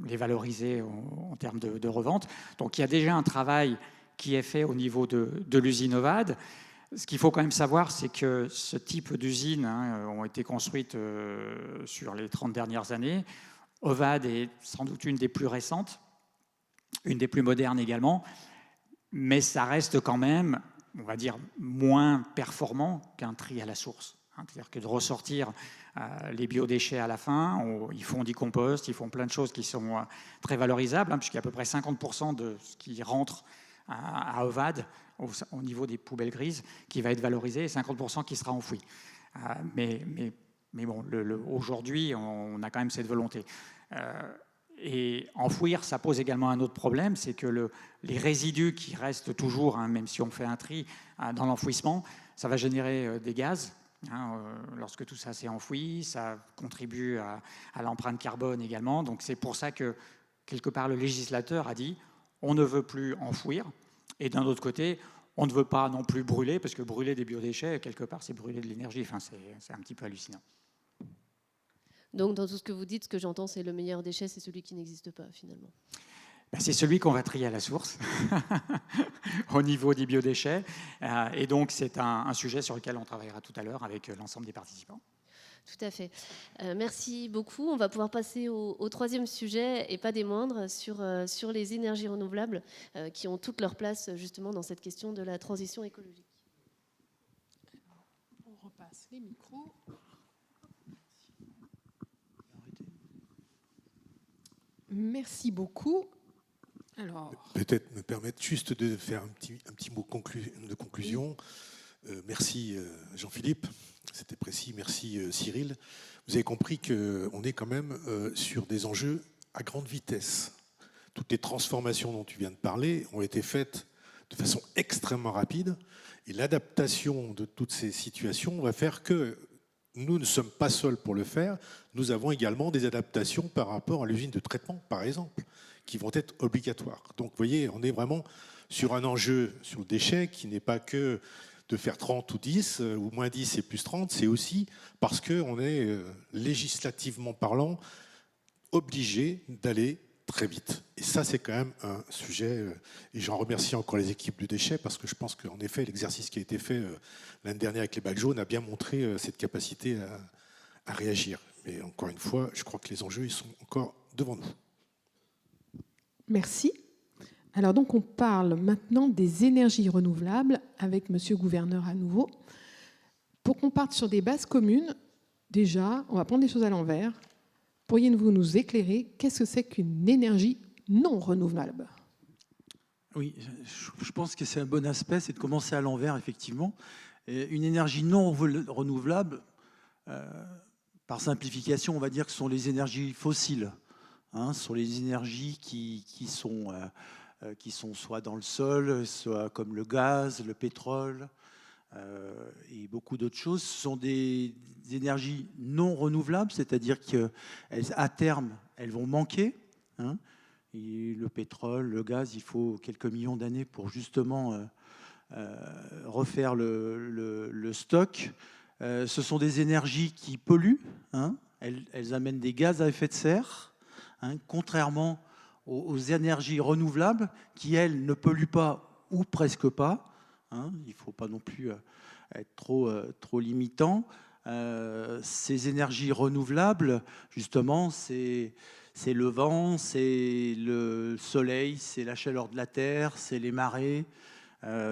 les valoriser en termes de revente. Donc il y a déjà un travail qui est fait au niveau de l'usine Ovad. Ce qu'il faut quand même savoir, c'est que ce type d'usines ont été construites sur les 30 dernières années. Ovad est sans doute une des plus récentes, une des plus modernes également, mais ça reste quand même, on va dire, moins performant qu'un tri à la source. C'est-à-dire que de ressortir les biodéchets à la fin, ils font du compost, ils font plein de choses qui sont très valorisables, puisqu'il y a à peu près 50% de ce qui rentre à Ovad, au niveau des poubelles grises, qui va être valorisé, et 50% qui sera enfoui. Mais bon, aujourd'hui, on a quand même cette volonté. Et enfouir, ça pose également un autre problème, c'est que les résidus qui restent toujours, même si on fait un tri dans l'enfouissement, ça va générer des gaz. Lorsque tout ça s'est enfoui, ça contribue à l'empreinte carbone également. Donc c'est pour ça que, quelque part, le législateur a dit on ne veut plus enfouir, et d'un autre côté, on ne veut pas non plus brûler, parce que brûler des biodéchets, quelque part, c'est brûler de l'énergie. Enfin, c'est un petit peu hallucinant. Donc, dans tout ce que vous dites, ce que j'entends, c'est le meilleur déchet, c'est celui qui n'existe pas, finalement. Ben, c'est celui qu'on va trier à la source, au niveau des biodéchets. Et donc, c'est un sujet sur lequel on travaillera tout à l'heure avec l'ensemble des participants. Tout à fait. Merci beaucoup. On va pouvoir passer au troisième sujet, et pas des moindres, sur les énergies renouvelables qui ont toute leur place justement dans cette question de la transition écologique. On repasse les micros. Merci beaucoup. Alors, peut-être me permettre juste de faire un petit mot de conclusion. Merci Jean-Philippe, c'était précis. Merci Cyril. Vous avez compris qu'on est quand même sur des enjeux à grande vitesse. Toutes les transformations dont tu viens de parler ont été faites de façon extrêmement rapide, et l'adaptation de toutes ces situations va faire que nous ne sommes pas seuls pour le faire. Nous avons également des adaptations par rapport à l'usine de traitement, par exemple, qui vont être obligatoires. Donc, vous voyez, on est vraiment sur un enjeu sur le déchet qui n'est pas que de faire 30 ou 10, ou moins 10 et plus 30, c'est aussi parce qu'on est législativement parlant obligé d'aller très vite. Et ça, c'est quand même un sujet, et j'en remercie encore les équipes du déchet, parce que je pense qu'en effet, l'exercice qui a été fait l'année dernière avec les bacs jaunes a bien montré cette capacité à réagir. Mais encore une fois, je crois que les enjeux, ils sont encore devant nous. merci. Alors donc on parle maintenant des énergies renouvelables avec Monsieur le Gouverneur à nouveau. Pour qu'on parte sur des bases communes, déjà, on va prendre les choses à l'envers. Pourriez-vous nous éclairer, qu'est-ce que c'est qu'une énergie non renouvelable? Oui, je pense que c'est un bon aspect, c'est de commencer à l'envers, effectivement. Et une énergie non renouvelable, par simplification, on va dire que ce sont les énergies fossiles. Ce sont les énergies qui sont soit dans le sol, soit comme le gaz, le pétrole, et beaucoup d'autres choses. Ce sont des énergies non renouvelables, c'est-à-dire qu'à terme, elles vont manquer. Et le pétrole, le gaz, il faut quelques millions d'années pour justement refaire le stock. Ce sont des énergies qui polluent. Elles amènent des gaz à effet de serre, contrairement aux énergies renouvelables qui, elles, ne polluent pas ou presque pas. Il ne faut pas non plus être trop limitant. Ces énergies renouvelables, justement, c'est le vent, c'est le soleil, c'est la chaleur de la terre, c'est les marées,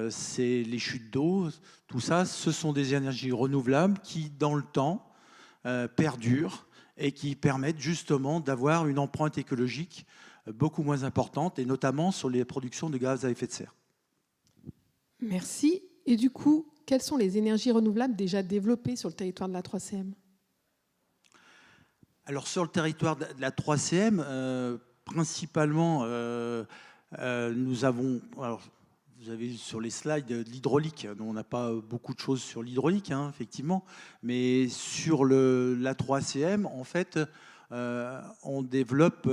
c'est les chutes d'eau. Tout ça, ce sont des énergies renouvelables qui, dans le temps, perdurent et qui permettent justement d'avoir une empreinte écologique beaucoup moins importante, et notamment sur les productions de gaz à effet de serre. Merci. Et du coup, quelles sont les énergies renouvelables déjà développées sur le territoire de la 3CM? Alors sur le territoire de la 3CM, principalement, nous avons, alors, vous avez vu sur les slides de l'hydraulique. On n'a pas beaucoup de choses sur l'hydraulique, effectivement, mais sur la 3CM, en fait, on développe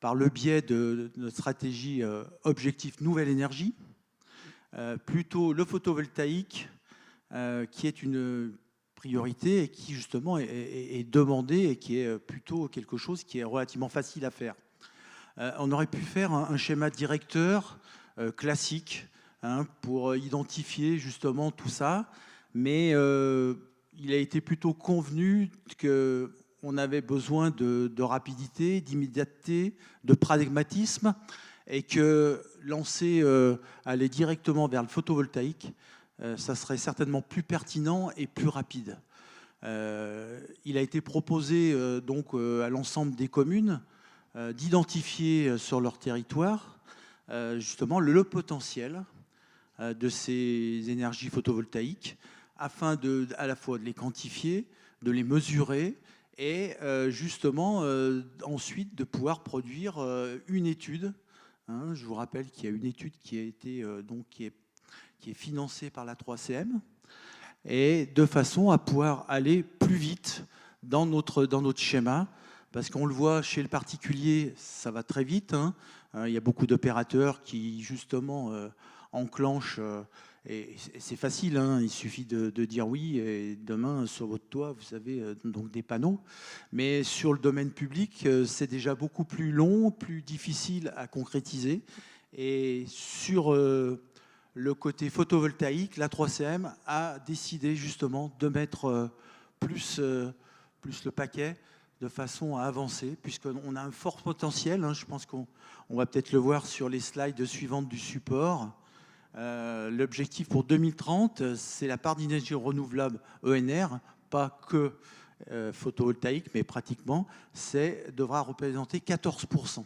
par le biais de notre stratégie Objectif Nouvelle Énergie, plutôt le photovoltaïque, qui est une priorité et qui justement est demandé et qui est plutôt quelque chose qui est relativement facile à faire. On aurait pu faire un schéma directeur classique pour identifier justement tout ça, mais il a été plutôt convenu qu'on avait besoin de rapidité, d'immédiateté, de pragmatisme, et que aller directement vers le photovoltaïque, ça serait certainement plus pertinent et plus rapide. Il a été proposé donc à l'ensemble des communes d'identifier sur leur territoire justement le potentiel de ces énergies photovoltaïques afin à la fois de les quantifier, de les mesurer et justement ensuite de pouvoir produire une étude. Je vous rappelle qu'il y a une étude qui a été qui est financée par la 3CM, et de façon à pouvoir aller plus vite dans notre schéma, parce qu'on le voit chez le particulier, ça va très vite. Il y a beaucoup d'opérateurs qui, justement, enclenchent, et c'est facile, hein, il suffit de dire oui, et demain, sur votre toit, vous avez donc des panneaux. Mais sur le domaine public, c'est déjà beaucoup plus long, plus difficile à concrétiser. Et sur le côté photovoltaïque, la 3CM a décidé justement de mettre plus le paquet de façon à avancer, puisqu'on a un fort potentiel, hein, je pense qu'on va peut-être le voir sur les slides suivantes du support. L'objectif pour 2030, c'est la part d'énergie renouvelable ENR, pas que photovoltaïque, mais pratiquement, devra représenter 14%.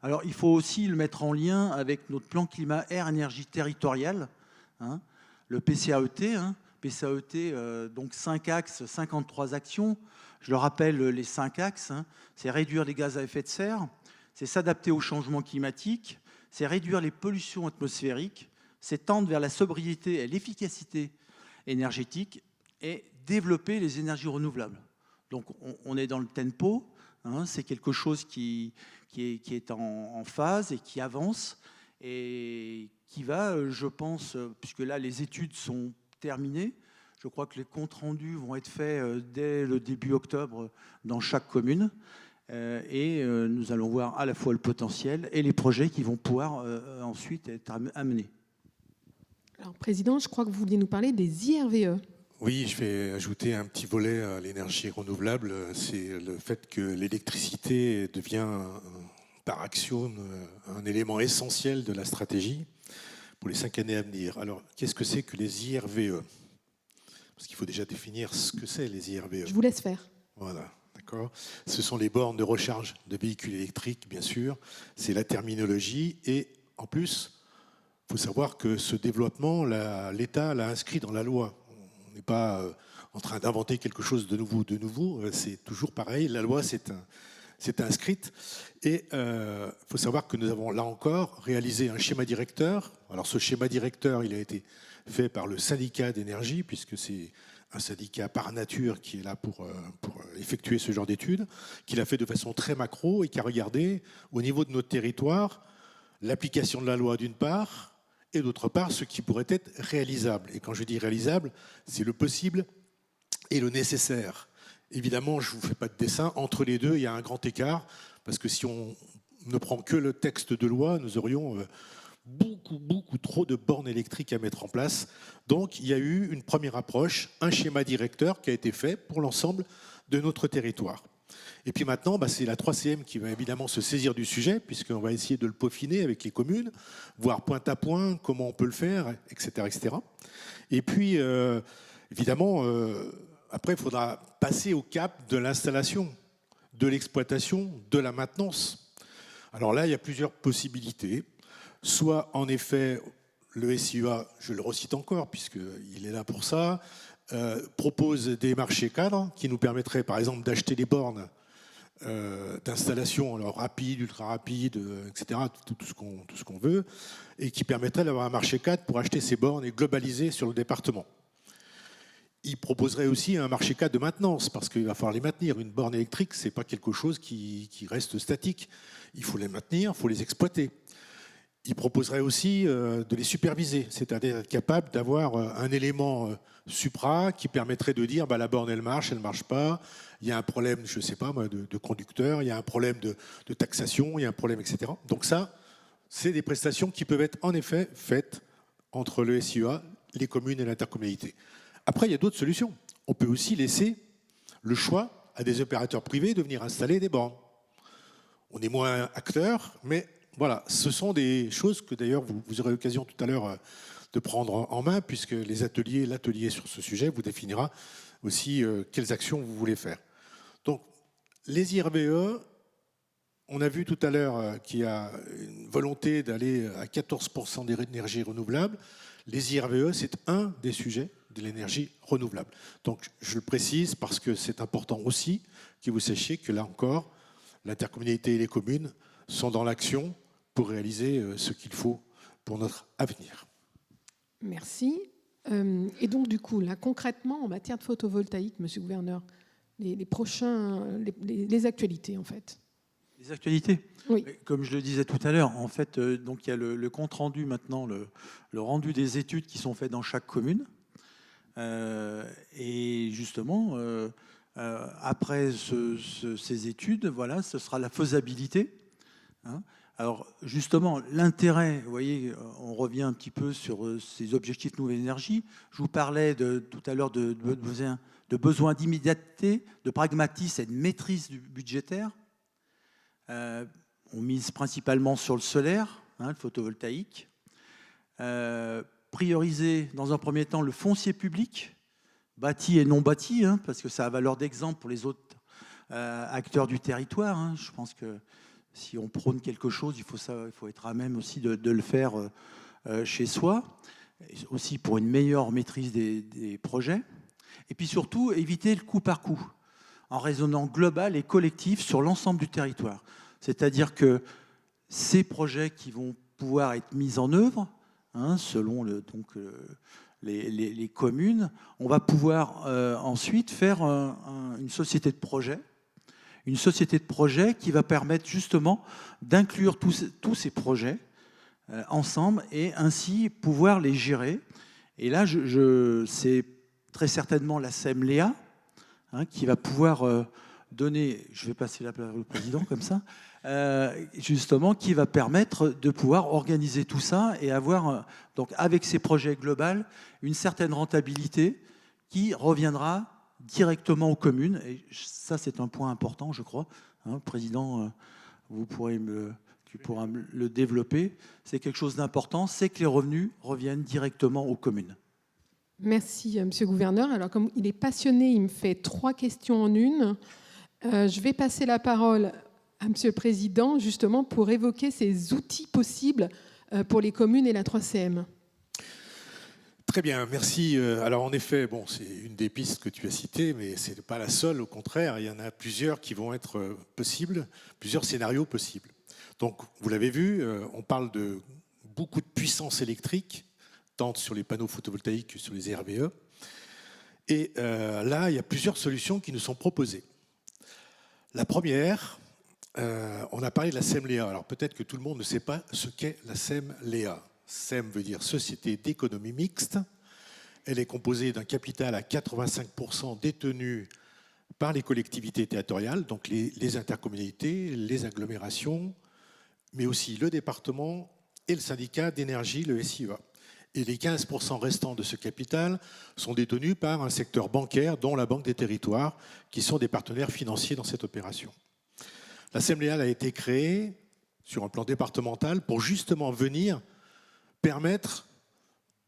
Alors, il faut aussi le mettre en lien avec notre plan climat air énergie territorial, hein, le PCAET. PCAET, donc 5 axes, 53 actions. Je le rappelle, les 5 axes, hein, c'est réduire les gaz à effet de serre, c'est s'adapter au changement climatique, c'est réduire les pollutions atmosphériques, c'est tendre vers la sobriété et l'efficacité énergétique et développer les énergies renouvelables. Donc, on est dans le tempo, hein, c'est quelque chose qui est en phase et qui avance et qui va, je pense, puisque là, les études sont terminées, je crois que les comptes rendus vont être faits dès le début octobre dans chaque commune. Et nous allons voir à la fois le potentiel et les projets qui vont pouvoir ensuite être amenés. Alors, Président, je crois que vous vouliez nous parler des IRVE. Oui, je vais ajouter un petit volet à l'énergie renouvelable. C'est le fait que l'électricité devient, par axiome, un élément essentiel de la stratégie pour les 5 années à venir. Alors, qu'est-ce que c'est que les IRVE? Parce qu'il faut déjà définir ce que c'est, les IRVE. Je vous laisse faire. Voilà. Ce sont les bornes de recharge de véhicules électriques, bien sûr. C'est la terminologie. Et en plus, il faut savoir que ce développement, l'État l'a inscrit dans la loi. On n'est pas en train d'inventer quelque chose de nouveau. C'est toujours pareil. La loi, c'est inscrite. Et il faut savoir que nous avons, là encore, réalisé un schéma directeur. Alors, ce schéma directeur, il a été fait par le syndicat d'énergie, puisque c'est un syndicat par nature qui est là pour effectuer ce genre d'études, qu'il a fait de façon très macro et qui a regardé au niveau de notre territoire l'application de la loi d'une part et d'autre part ce qui pourrait être réalisable. Et quand je dis réalisable, c'est le possible et le nécessaire. Évidemment, je ne vous fais pas de dessin. Entre les deux, il y a un grand écart parce que si on ne prend que le texte de loi, nous aurions beaucoup trop de bornes électriques à mettre en place. Donc, il y a eu une première approche, un schéma directeur qui a été fait pour l'ensemble de notre territoire. Et puis maintenant, c'est la 3CM qui va évidemment se saisir du sujet, puisqu'on va essayer de le peaufiner avec les communes, voir point à point comment on peut le faire, etc. etc. Et puis, évidemment, après, il faudra passer au cap de l'installation, de l'exploitation, de la maintenance. Alors là, il y a plusieurs possibilités. Soit, en effet, le SIEA, je le recite encore, puisqu'il est là pour ça, propose des marchés cadres qui nous permettraient, par exemple, d'acheter des bornes d'installation, alors rapide, ultra rapide, etc., tout ce qu'on veut, et qui permettrait d'avoir un marché cadre pour acheter ces bornes et globaliser sur le département. Il proposerait aussi un marché cadre de maintenance, parce qu'il va falloir les maintenir. Une borne électrique, ce n'est pas quelque chose qui reste statique. Il faut les maintenir, il faut les exploiter. Il proposerait aussi de les superviser, c'est-à-dire être capable d'avoir un élément supra qui permettrait de dire la borne elle marche pas, il y a un problème, je ne sais pas moi, de conducteur, il y a un problème de taxation, il y a un problème, etc. Donc ça, c'est des prestations qui peuvent être en effet faites entre le SIEA, les communes et l'intercommunalité. Après, il y a d'autres solutions. On peut aussi laisser le choix à des opérateurs privés de venir installer des bornes. On est moins acteurs, mais voilà, ce sont des choses que d'ailleurs vous aurez l'occasion tout à l'heure de prendre en main, puisque l'atelier sur ce sujet vous définira aussi quelles actions vous voulez faire. Donc, les IRVE, on a vu tout à l'heure qu'il y a une volonté d'aller à 14% d'énergie renouvelable. Les IRVE, c'est un des sujets de l'énergie renouvelable. Donc, je le précise parce que c'est important aussi que vous sachiez que là encore, l'intercommunalité et les communes sont dans l'action pour réaliser ce qu'il faut pour notre avenir. Merci. Et donc, du coup, là, concrètement, en matière de photovoltaïque, monsieur le gouverneur, les actualités, en fait. Les actualités. Oui. Comme je le disais tout à l'heure, en fait, donc il y a le compte rendu maintenant, le rendu des études qui sont faites dans chaque commune. Et justement, après ces études, voilà, ce sera la faisabilité. Hein. Alors justement, l'intérêt, vous voyez, on revient un petit peu sur ces objectifs nouvelle énergie. Je vous parlais tout à l'heure de besoin d'immédiateté, de pragmatisme et de maîtrise budgétaire. On mise principalement sur le solaire, le photovoltaïque. Prioriser dans un premier temps le foncier public, bâti et non bâti, parce que ça a valeur d'exemple pour les autres acteurs du territoire. Je pense que si on prône quelque chose, il faut être à même aussi de le faire chez soi, aussi pour une meilleure maîtrise des projets. Et puis surtout, éviter le coup par coup, en raisonnant global et collectif sur l'ensemble du territoire. C'est-à-dire que ces projets qui vont pouvoir être mis en œuvre, selon les communes, on va pouvoir ensuite faire une société de projet. Une société de projet qui va permettre justement d'inclure tous ces projets ensemble et ainsi pouvoir les gérer. Et là, c'est très certainement la SEM-Léa qui va pouvoir donner, je vais passer la parole au président comme ça, justement, qui va permettre de pouvoir organiser tout ça et avoir, donc avec ces projets globaux, une certaine rentabilité qui reviendra directement aux communes. Et ça, c'est un point important, je crois. Président, tu pourras le développer. C'est quelque chose d'important, c'est que les revenus reviennent directement aux communes. Merci, Monsieur le Gouverneur. Alors, comme il est passionné, il me fait 3 questions en une. Je vais passer la parole à Monsieur le Président, justement, pour évoquer ces outils possibles pour les communes et la 3CM. Très bien, merci. Alors en effet, c'est une des pistes que tu as citées, mais ce n'est pas la seule, au contraire. Il y en a plusieurs qui vont être possibles, plusieurs scénarios possibles. Donc, vous l'avez vu, on parle de beaucoup de puissance électrique, tant sur les panneaux photovoltaïques que sur les RVE. Et là, il y a plusieurs solutions qui nous sont proposées. La première, on a parlé de la SEM-Léa. Alors peut-être que tout le monde ne sait pas ce qu'est la SEM-Léa. SEM veut dire Société d'économie mixte. Elle est composée d'un capital à 85% détenu par les collectivités territoriales, donc les intercommunalités, les agglomérations, mais aussi le département et le syndicat d'énergie, le SIEA. Et les 15% restants de ce capital sont détenus par un secteur bancaire, dont la Banque des Territoires, qui sont des partenaires financiers dans cette opération. La SEM-Léa a été créée sur un plan départemental pour justement venir permettre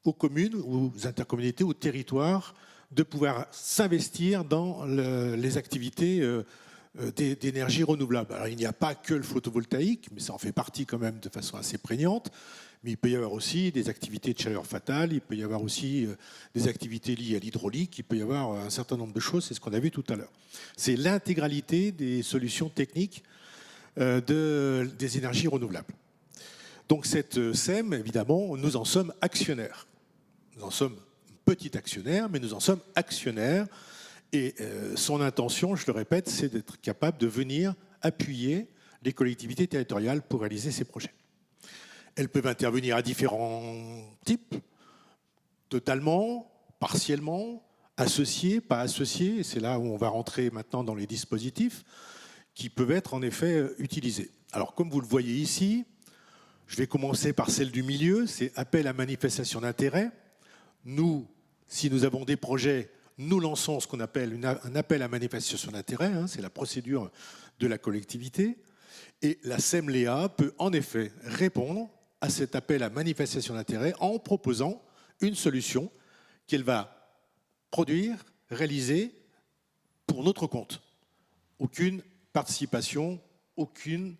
aux communes, aux intercommunalités, aux territoires de pouvoir s'investir dans les activités d'énergie renouvelable. Alors, il n'y a pas que le photovoltaïque, mais ça en fait partie quand même de façon assez prégnante. Mais il peut y avoir aussi des activités de chaleur fatale, il peut y avoir aussi des activités liées à l'hydraulique, il peut y avoir un certain nombre de choses, c'est ce qu'on a vu tout à l'heure. C'est l'intégralité des solutions techniques des énergies renouvelables. Donc cette SEM, évidemment, nous en sommes actionnaires. Nous en sommes petit actionnaire, mais nous en sommes actionnaires. Et son intention, je le répète, c'est d'être capable de venir appuyer les collectivités territoriales pour réaliser ces projets. Elles peuvent intervenir à différents types, totalement, partiellement, associées, pas associées. Et c'est là où on va rentrer maintenant dans les dispositifs qui peuvent être en effet utilisés. Alors, comme vous le voyez ici, je vais commencer par celle du milieu, c'est appel à manifestation d'intérêt. Nous, si nous avons des projets, nous lançons ce qu'on appelle un appel à manifestation d'intérêt, c'est la procédure de la collectivité. Et la SEM-Léa peut en effet répondre à cet appel à manifestation d'intérêt en proposant une solution qu'elle va produire, réaliser pour notre compte. Aucune participation, aucune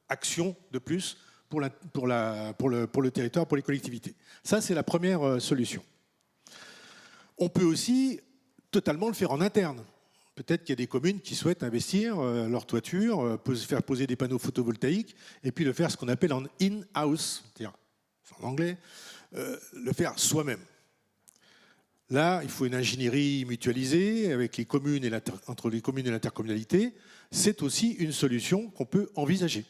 action de plus pour le territoire, pour les collectivités. Ça, c'est la première solution. On peut aussi totalement le faire en interne. Peut-être qu'il y a des communes qui souhaitent investir leur toiture, faire poser des panneaux photovoltaïques, et puis le faire ce qu'on appelle en in-house, c'est-à-dire en anglais, le faire soi-même. Là, il faut une ingénierie mutualisée avec les communes et entre les communes et l'intercommunalité. C'est aussi une solution qu'on peut envisager.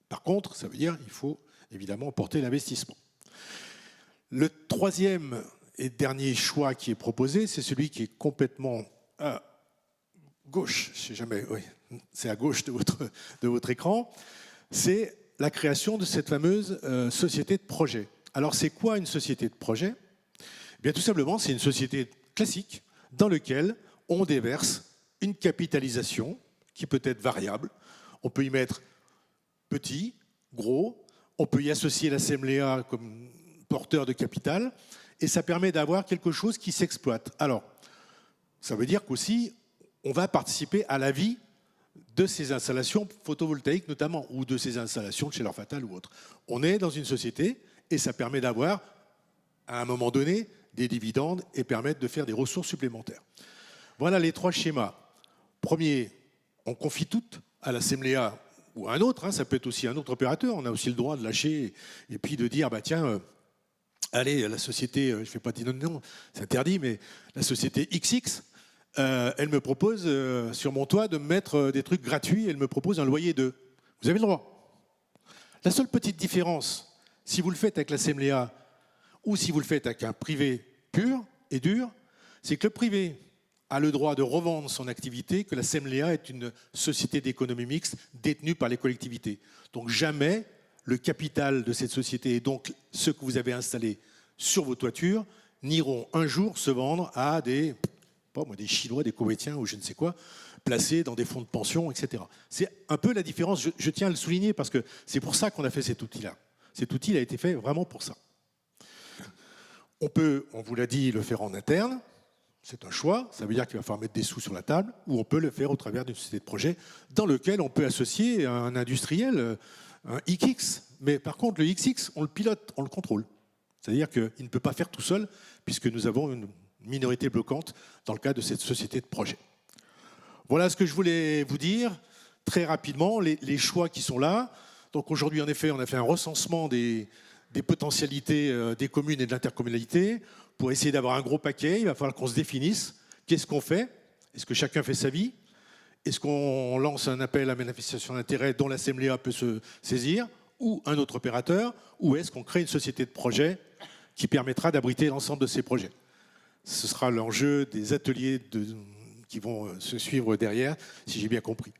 Par contre, ça veut dire qu'il faut évidemment porter l'investissement. Le troisième et dernier choix qui est proposé, c'est celui qui est complètement à gauche, je sais jamais, oui, c'est à gauche de votre écran, c'est la création de cette fameuse société de projet. Alors c'est quoi une société de projet ? Eh bien, tout simplement, c'est une société classique dans laquelle on déverse une capitalisation qui peut être variable. On peut y mettre petit, gros, on peut y associer l'Assemblea comme porteur de capital, et ça permet d'avoir quelque chose qui s'exploite. Alors, ça veut dire qu'aussi, on va participer à la vie de ces installations photovoltaïques notamment, ou de ces installations de chez Chaleur Fatale ou autres. On est dans une société, et ça permet d'avoir, à un moment donné, des dividendes et permettre de faire des ressources supplémentaires. Voilà les trois schémas. Premier, on confie tout à l'Assemblea ou à un autre, ça peut être aussi un autre opérateur, on a aussi le droit de lâcher et puis de dire, bah tiens, allez, la société, je ne vais pas dire non, c'est interdit, mais la société XX, elle me propose sur mon toit de me mettre des trucs gratuits, elle me propose un loyer de... Vous avez le droit. La seule petite différence, si vous le faites avec l'Assemblea ou si vous le faites avec un privé pur et dur, c'est que le privé a le droit de revendre son activité, que l'Assemblea est une société d'économie mixte détenue par les collectivités. Donc jamais le capital de cette société et donc ce que vous avez installé sur vos toitures n'iront un jour se vendre à des Chinois, des Koweïtiens ou je ne sais quoi, placés dans des fonds de pension, etc. C'est un peu la différence, je tiens à le souligner parce que c'est pour ça qu'on a fait cet outil-là. Cet outil a été fait vraiment pour ça. On peut, on vous l'a dit, le faire en interne, c'est un choix, ça veut dire qu'il va falloir mettre des sous sur la table, ou on peut le faire au travers d'une société de projet dans lequel on peut associer un industriel, un XX, mais par contre le XX, on le pilote, on le contrôle. C'est-à-dire qu'il ne peut pas faire tout seul, puisque nous avons une minorité bloquante dans le cadre de cette société de projet. Voilà ce que je voulais vous dire, très rapidement, les choix qui sont là. Donc aujourd'hui, en effet, on a fait un recensement des potentialités des communes et de l'intercommunalité. Pour essayer d'avoir un gros paquet, il va falloir qu'on se définisse. Qu'est-ce qu'on fait? Est-ce que chacun fait sa vie? Est-ce qu'on lance un appel à manifestation d'intérêt dont l'Assemblea peut se saisir, ou un autre opérateur? Ou est-ce qu'on crée une société de projet qui permettra d'abriter l'ensemble de ces projets? Ce sera l'enjeu des ateliers qui vont se suivre derrière, si j'ai bien compris.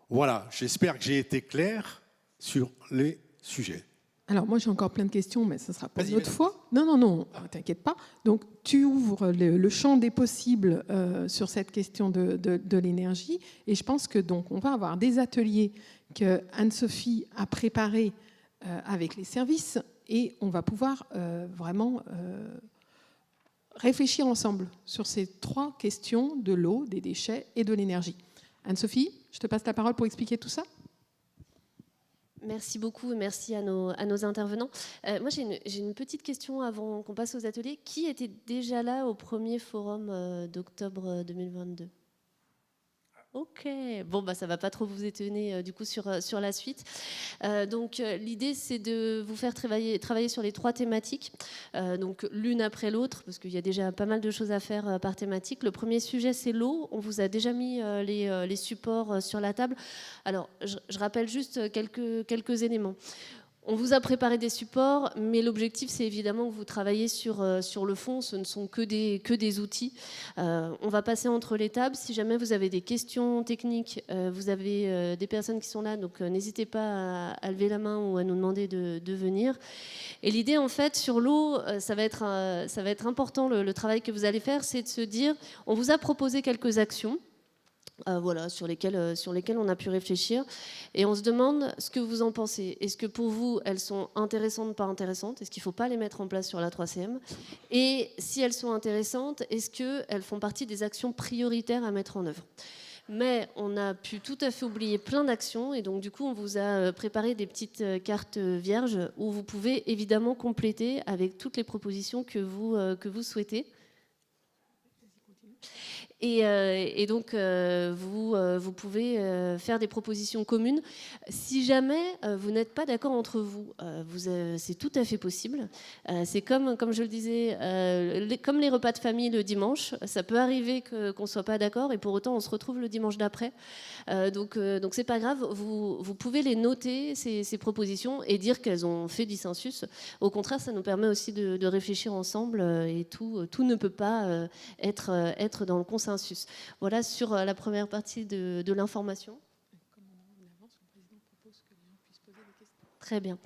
Voilà, j'espère que j'ai été clair sur les sujets. Alors moi j'ai encore plein de questions, mais ça sera pour une autre fois. Non, t'inquiète pas. Donc tu ouvres le champ des possibles sur cette question de l'énergie, et je pense que donc on va avoir des ateliers que Anne-Sophie a préparés avec les services, et on va pouvoir vraiment réfléchir ensemble sur ces trois questions de l'eau, des déchets et de l'énergie. Anne-Sophie, je te passe la parole pour expliquer tout ça. Merci beaucoup et merci à nos intervenants. Moi, j'ai une petite question avant qu'on passe aux ateliers. Qui était déjà là au premier forum d'octobre 2022 ? Ok, bon, ça ne va pas trop vous étonner du coup sur la suite. Donc l'idée, c'est de vous faire travailler sur les trois thématiques, donc l'une après l'autre, parce qu'il y a déjà pas mal de choses à faire par thématique. Le premier sujet, c'est l'eau. On vous a déjà mis les supports sur la table. Alors, je rappelle juste quelques éléments. On vous a préparé des supports, mais l'objectif, c'est évidemment que vous travaillez sur le fond. Ce ne sont que des outils. On va passer entre les tables. Si jamais vous avez des questions techniques, vous avez des personnes qui sont là, donc n'hésitez pas à lever la main ou à nous demander de venir. Et l'idée, en fait, sur l'eau, ça va être important. Le travail que vous allez faire, c'est de se dire, on vous a proposé quelques actions. Voilà, sur lesquelles on a pu réfléchir. Et on se demande ce que vous en pensez. Est-ce que pour vous, elles sont intéressantes, pas intéressantes? Est-ce qu'il ne faut pas les mettre en place sur la 3CM? Et si elles sont intéressantes, est-ce qu'elles font partie des actions prioritaires à mettre en œuvre? Mais on a pu tout à fait oublier plein d'actions. Et donc, du coup, on vous a préparé des petites cartes vierges où vous pouvez évidemment compléter avec toutes les propositions que vous souhaitez. Et donc, vous pouvez faire des propositions communes. Si jamais vous n'êtes pas d'accord entre vous, c'est tout à fait possible. C'est comme je le disais, comme les repas de famille le dimanche, ça peut arriver qu'on ne soit pas d'accord et pour autant on se retrouve le dimanche d'après. Donc c'est pas grave, vous pouvez les noter, ces propositions, et dire qu'elles ont fait dissensus. Au contraire, ça nous permet aussi de réfléchir ensemble et tout ne peut pas être dans le consensus. Voilà sur la première partie de l'information. Très bien.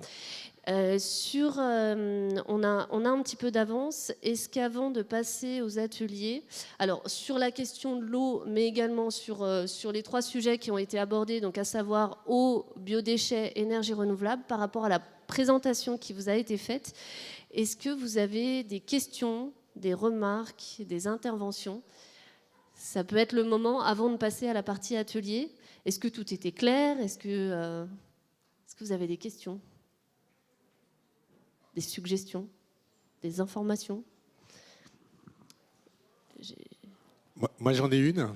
On a un petit peu d'avance. Est-ce qu'avant de passer aux ateliers, alors sur la question de l'eau, mais également sur les 3 sujets qui ont été abordés, donc à savoir eau, biodéchets, énergie renouvelable, par rapport à la présentation qui vous a été faite, est-ce que vous avez des questions, des remarques, des interventions ? Ça peut être le moment avant de passer à la partie atelier. Est-ce que tout était clair ? Est-ce que vous avez des questions ? Des suggestions ? Des informations ? Moi, j'en ai une.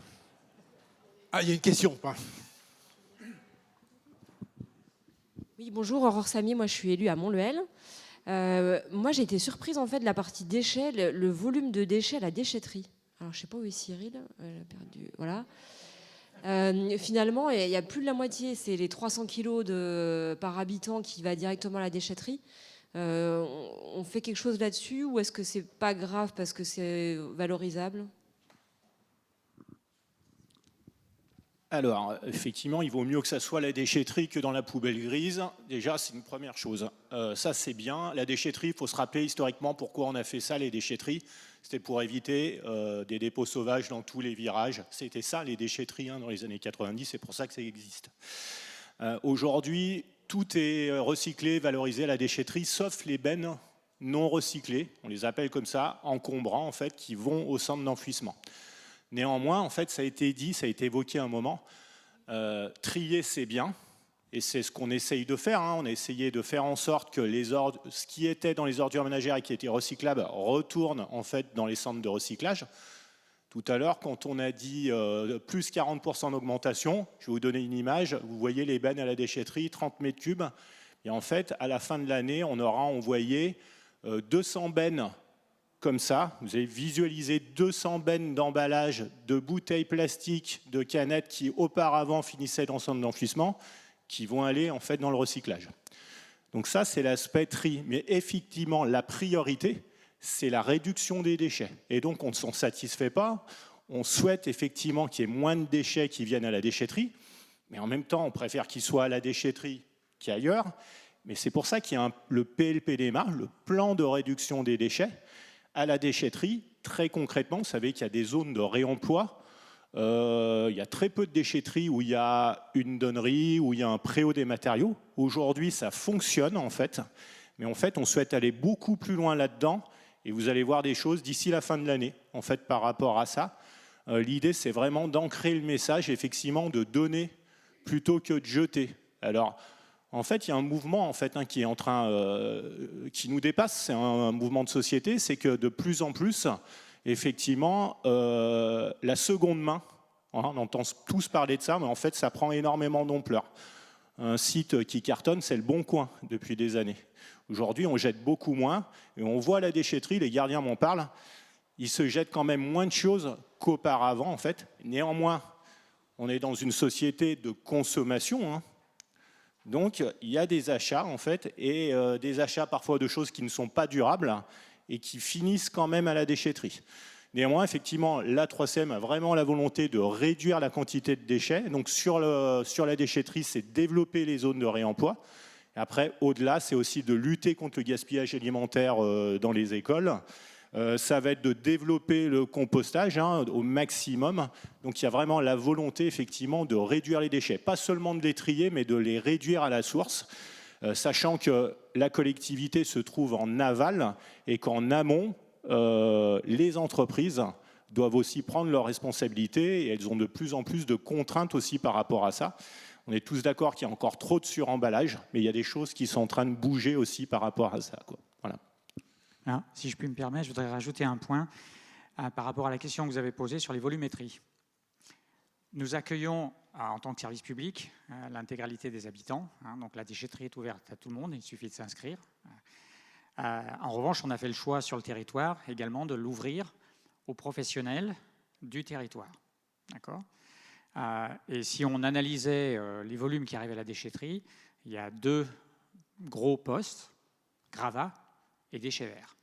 Ah, il y a une question. Oui, bonjour, Aurore Samier, moi je suis élue à Montluel. Moi j'ai été surprise en fait de la partie déchets, le volume de déchets à la déchetterie. Alors je ne sais pas où est Cyril, elle a perdu, voilà. Finalement, il y a plus de la moitié, c'est les 300 kilos par habitant qui va directement à la déchetterie. On fait quelque chose là-dessus ou est-ce que c'est pas grave parce que c'est valorisable ? Alors, effectivement, il vaut mieux que ça soit la déchetterie que dans la poubelle grise. Déjà, c'est une première chose. Ça, c'est bien. La déchetterie, il faut se rappeler historiquement pourquoi on a fait ça, les déchetteries. C'était pour éviter des dépôts sauvages dans tous les virages. C'était ça, les déchetteries, dans les années 90. C'est pour ça que ça existe. Aujourd'hui, tout est recyclé, valorisé à la déchetterie, sauf les bennes non recyclées. On les appelle comme ça, encombrants, en fait, qui vont au centre d'enfouissement. Néanmoins, en fait, ça a été dit, ça a été évoqué un moment, trier, c'est bien, et c'est ce qu'on essaye de faire. On a essayé de faire en sorte que ce qui était dans les ordures ménagères et qui était recyclable retourne en fait dans les centres de recyclage. Tout à l'heure, quand on a dit plus 40% d'augmentation, je vais vous donner une image, vous voyez les bennes à la déchetterie, 30 mètres cubes, et en fait, à la fin de l'année, on aura envoyé 200 bennes comme ça, vous avez visualisé 200 bennes d'emballage de bouteilles plastiques, de canettes qui auparavant finissaient dans le centre d'enfouissement, qui vont aller en fait dans le recyclage. Donc ça, c'est l'aspect tri. Mais effectivement, la priorité, c'est la réduction des déchets. Et donc, on ne s'en satisfait pas. On souhaite effectivement qu'il y ait moins de déchets qui viennent à la déchetterie, mais en même temps, on préfère qu'ils soient à la déchetterie qu'ailleurs. Mais c'est pour ça qu'il y a le PLPDMA, le plan de réduction des déchets, à la déchetterie. Très concrètement, vous savez qu'il y a des zones de réemploi. Il y a très peu de déchetteries où il y a une donnerie, où il y a un préau des matériaux. Aujourd'hui, ça fonctionne en fait. Mais en fait, on souhaite aller beaucoup plus loin là-dedans. Et vous allez voir des choses d'ici la fin de l'année, en fait, par rapport à ça. L'idée, c'est vraiment d'ancrer le message, effectivement, de donner plutôt que de jeter. Alors, en fait, il y a un mouvement en fait, qui est en train, qui nous dépasse, c'est un mouvement de société, c'est que de plus en plus, effectivement, la seconde main, on entend tous parler de ça, mais en fait, ça prend énormément d'ampleur. Un site qui cartonne, c'est Le Bon Coin depuis des années. Aujourd'hui, on jette beaucoup moins, et on voit à la déchetterie, les gardiens m'en parlent, ils se jettent quand même moins de choses qu'auparavant, en fait. Néanmoins, on est dans une société de consommation, Donc, il y a des achats, en fait, et des achats parfois de choses qui ne sont pas durables et qui finissent quand même à la déchetterie. Néanmoins, effectivement, la 3CM a vraiment la volonté de réduire la quantité de déchets. Donc, sur la déchetterie, c'est développer les zones de réemploi. Et après, au-delà, c'est aussi de lutter contre le gaspillage alimentaire dans les écoles. Ça va être de développer le compostage au maximum. Donc il y a vraiment la volonté effectivement de réduire les déchets, pas seulement de les trier, mais de les réduire à la source, sachant que la collectivité se trouve en aval et qu'en amont, les entreprises doivent aussi prendre leurs responsabilités et elles ont de plus en plus de contraintes aussi par rapport à ça. On est tous d'accord qu'il y a encore trop de suremballage, mais il y a des choses qui sont en train de bouger aussi par rapport à ça, quoi. Voilà. Si je puis me permettre, je voudrais rajouter un point. par rapport à la question que vous avez posée sur les volumétries. Nous accueillons, en tant que service public, l'intégralité des habitants. Donc la déchetterie est ouverte à tout le monde, il suffit de s'inscrire. En revanche, on a fait le choix sur le territoire également de l'ouvrir aux professionnels du territoire. D'accord ? Et si on analysait les volumes qui arrivent à la déchetterie, il y a 2 gros postes, gravats et déchets verts.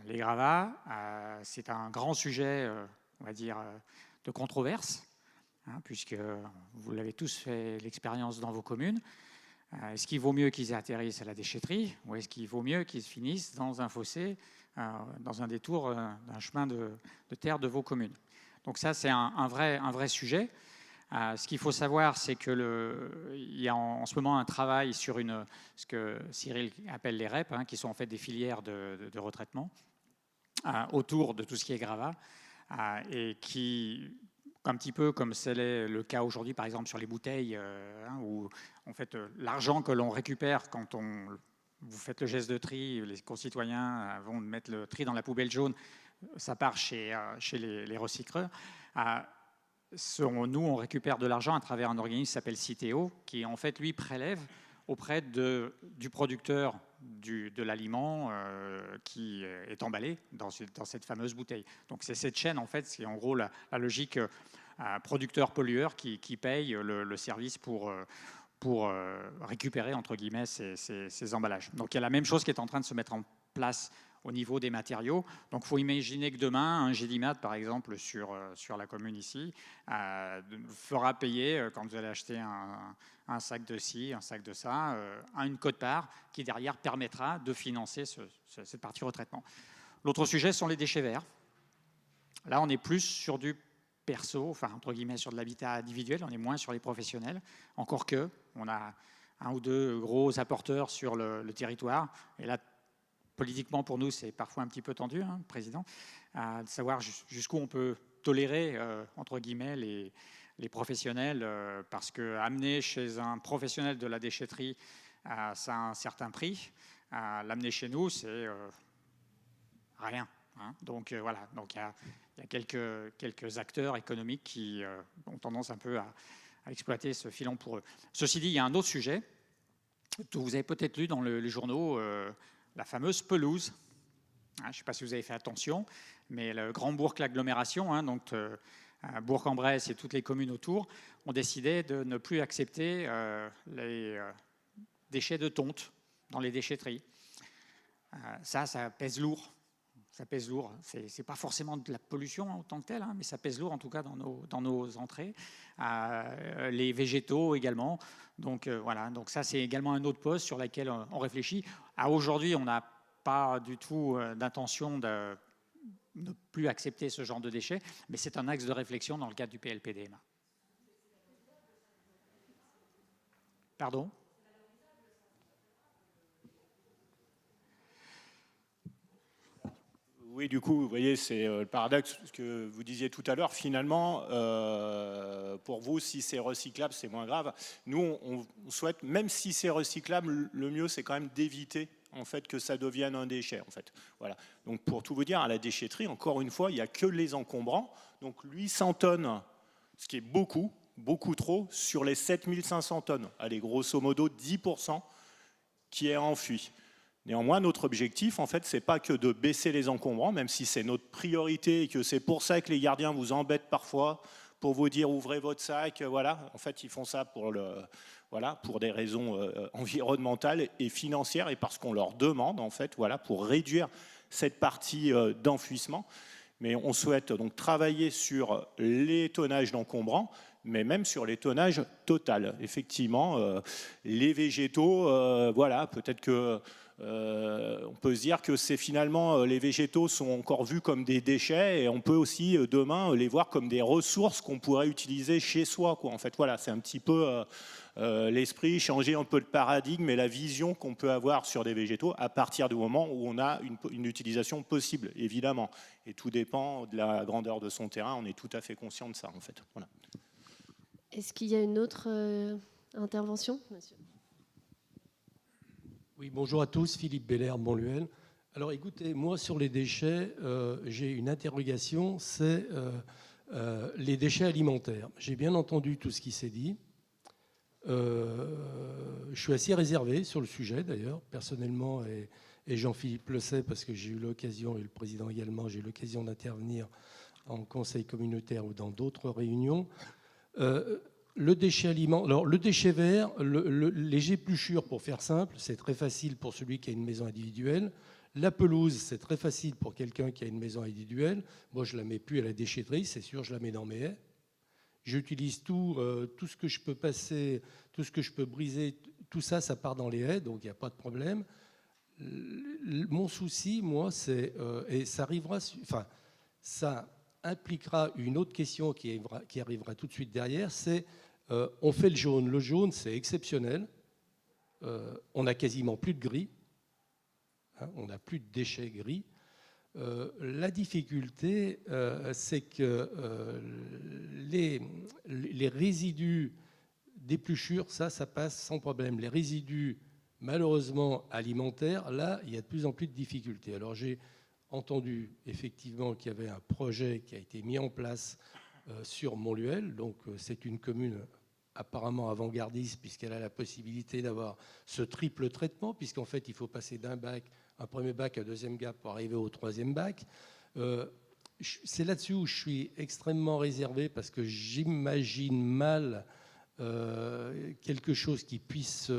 Les gravats, c'est un grand sujet, on va dire, de controverse, puisque vous l'avez tous fait l'expérience dans vos communes. Est-ce qu'il vaut mieux qu'ils atterrissent à la déchetterie ou est-ce qu'il vaut mieux qu'ils finissent dans un fossé, dans un détour d'un chemin de terre de vos communes? Donc ça, c'est un vrai sujet. Ce qu'il faut savoir, c'est qu'il y a en ce moment un travail sur ce que Cyril appelle les REP, qui sont en fait des filières de retraitement, autour de tout ce qui est gravat, et qui, un petit peu comme c'est le cas aujourd'hui, par exemple, sur les bouteilles, où en fait, l'argent que l'on récupère quand vous faites le geste de tri, les concitoyens vont mettre le tri dans la poubelle jaune, ça part chez les recycleurs. Nous, on récupère de l'argent à travers un organisme qui s'appelle Citeo, qui en fait, lui, prélève auprès du producteur de l'aliment qui est emballé dans cette fameuse bouteille. Donc c'est cette chaîne, en fait, c'est en gros la logique producteur-pollueur qui paye le service pour récupérer, entre guillemets, ces emballages. Donc il y a la même chose qui est en train de se mettre en place au niveau des matériaux. Donc il faut imaginer que demain, un Gédimat, par exemple, sur la commune ici, fera payer, quand vous allez acheter un sac de ci, un sac de ça, une quote-part qui derrière permettra de financer cette partie retraitement. L'autre sujet sont les déchets verts. Là, on est plus sur du perso, enfin entre guillemets sur de l'habitat individuel, on est moins sur les professionnels, encore que on a 1 ou 2 gros apporteurs sur le territoire. Et là, politiquement, pour nous, c'est parfois un petit peu tendu, Président, de savoir jusqu'où on peut tolérer, entre guillemets, les professionnels, parce qu'amener chez un professionnel de la déchetterie, ça a un certain prix. L'amener chez nous, c'est rien. Donc voilà, donc il y a quelques acteurs économiques qui ont tendance un peu à exploiter ce filon pour eux. Ceci dit, il y a un autre sujet que vous avez peut-être lu dans les journaux, la fameuse pelouse. Je ne sais pas si vous avez fait attention, mais le Grand Bourg, l'agglomération, donc Bourg-en-Bresse et toutes les communes autour, ont décidé de ne plus accepter les déchets de tonte dans les déchetteries. Ça pèse lourd. Ça pèse lourd. Ce n'est pas forcément de la pollution en tant que telle, mais ça pèse lourd en tout cas dans nos entrées. Les végétaux également. Donc voilà. Donc ça, c'est également un autre poste sur lequel on réfléchit. Aujourd'hui, on n'a pas du tout d'intention de ne plus accepter ce genre de déchets, mais c'est un axe de réflexion dans le cadre du PLPDMA. Pardon ? Oui, du coup, vous voyez, c'est le paradoxe que vous disiez tout à l'heure. Finalement, pour vous, si c'est recyclable, c'est moins grave. Nous, on souhaite, même si c'est recyclable, le mieux, c'est quand même d'éviter en fait que ça devienne un déchet. En fait, voilà. Donc, pour tout vous dire, à la déchetterie, encore une fois, il n'y a que les encombrants. Donc, 800 tonnes, ce qui est beaucoup trop, sur les 7500 tonnes. Allez, grosso modo, 10% qui est enfui. Néanmoins, notre objectif, en fait, c'est pas que de baisser les encombrants, même si c'est notre priorité et que c'est pour ça que les gardiens vous embêtent parfois, pour vous dire ouvrez votre sac, voilà. En fait, ils font ça pour des raisons environnementales et financières et parce qu'on leur demande, en fait, voilà, pour réduire cette partie d'enfouissement. Mais on souhaite donc travailler sur les tonnages d'encombrants, mais même sur les tonnages total. Effectivement, les végétaux, voilà, peut-être que on peut se dire que c'est finalement les végétaux sont encore vus comme des déchets et on peut aussi demain les voir comme des ressources qu'on pourrait utiliser chez soi, quoi. En fait, voilà, c'est un petit peu l'esprit, changer un peu le paradigme et la vision qu'on peut avoir sur des végétaux à partir du moment où on a une utilisation possible, évidemment. Et tout dépend de la grandeur de son terrain. On est tout à fait conscient de ça, en fait. Voilà. Est-ce qu'il y a une autre intervention, monsieur ? Oui, bonjour à tous, Philippe Belair, Montluel. Alors écoutez, moi sur les déchets, j'ai une interrogation, c'est les déchets alimentaires. J'ai bien entendu tout ce qui s'est dit. Je suis assez réservé sur le sujet d'ailleurs, personnellement, et Jean-Philippe le sait parce que j'ai eu l'occasion, et le président également, j'ai eu l'occasion d'intervenir en conseil communautaire ou dans d'autres réunions. Le déchet aliment, alors le déchet vert, les épluchures, pour faire simple, c'est très facile pour celui qui a une maison individuelle. La pelouse, c'est très facile pour quelqu'un qui a une maison individuelle. Moi, je ne la mets plus à la déchetterie, c'est sûr, je la mets dans mes haies. J'utilise tout ce que je peux passer, tout ce que je peux briser, tout ça, ça part dans les haies, donc il n'y a pas de problème. Mon souci, moi, c'est, et ça arrivera, enfin, ça impliquera une autre question qui arrivera tout de suite derrière, c'est on fait le jaune. Le jaune, c'est exceptionnel. On n'a quasiment plus de gris. Hein, on n'a plus de déchets gris. La difficulté, c'est que les résidus d'épluchure, ça passe sans problème. Les résidus, malheureusement, alimentaires, là, il y a de plus en plus de difficultés. Alors, j'ai entendu effectivement qu'il y avait un projet qui a été mis en place sur Montluel. Donc, c'est une commune apparemment avant-gardiste puisqu'elle a la possibilité d'avoir ce triple traitement, puisqu'en fait, il faut passer d'un bac, un premier bac, un deuxième bac pour arriver au troisième bac. C'est là-dessus où je suis extrêmement réservé parce que j'imagine mal quelque chose qui puisse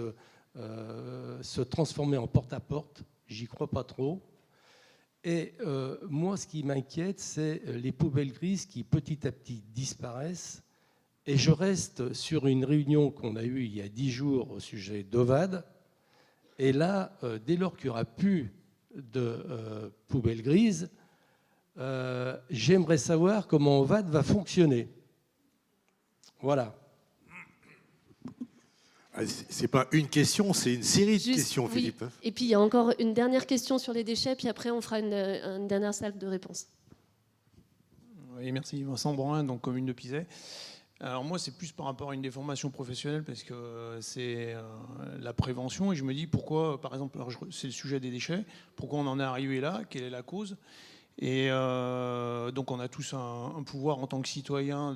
se transformer en porte-à-porte. J'y crois pas trop. Et moi, ce qui m'inquiète, c'est les poubelles grises qui petit à petit disparaissent. Et je reste sur une réunion qu'on a eue il y a 10 jours au sujet d'Ovade. Et là, dès lors qu'il n'y aura plus de poubelles grises, j'aimerais savoir comment Ovade va fonctionner. Voilà. Ce n'est pas une question, c'est une série de questions, oui. Philippe. Et puis, il y a encore une dernière question sur les déchets, puis après, on fera une dernière salle de réponse. Oui, merci. Vincent Brun, donc commune de Pizet. Alors moi, c'est plus par rapport à une déformation professionnelle parce que c'est la prévention. Et je me dis pourquoi, par exemple, c'est le sujet des déchets, pourquoi on en est arrivé là, quelle est la cause. Et donc on a tous un pouvoir en tant que citoyen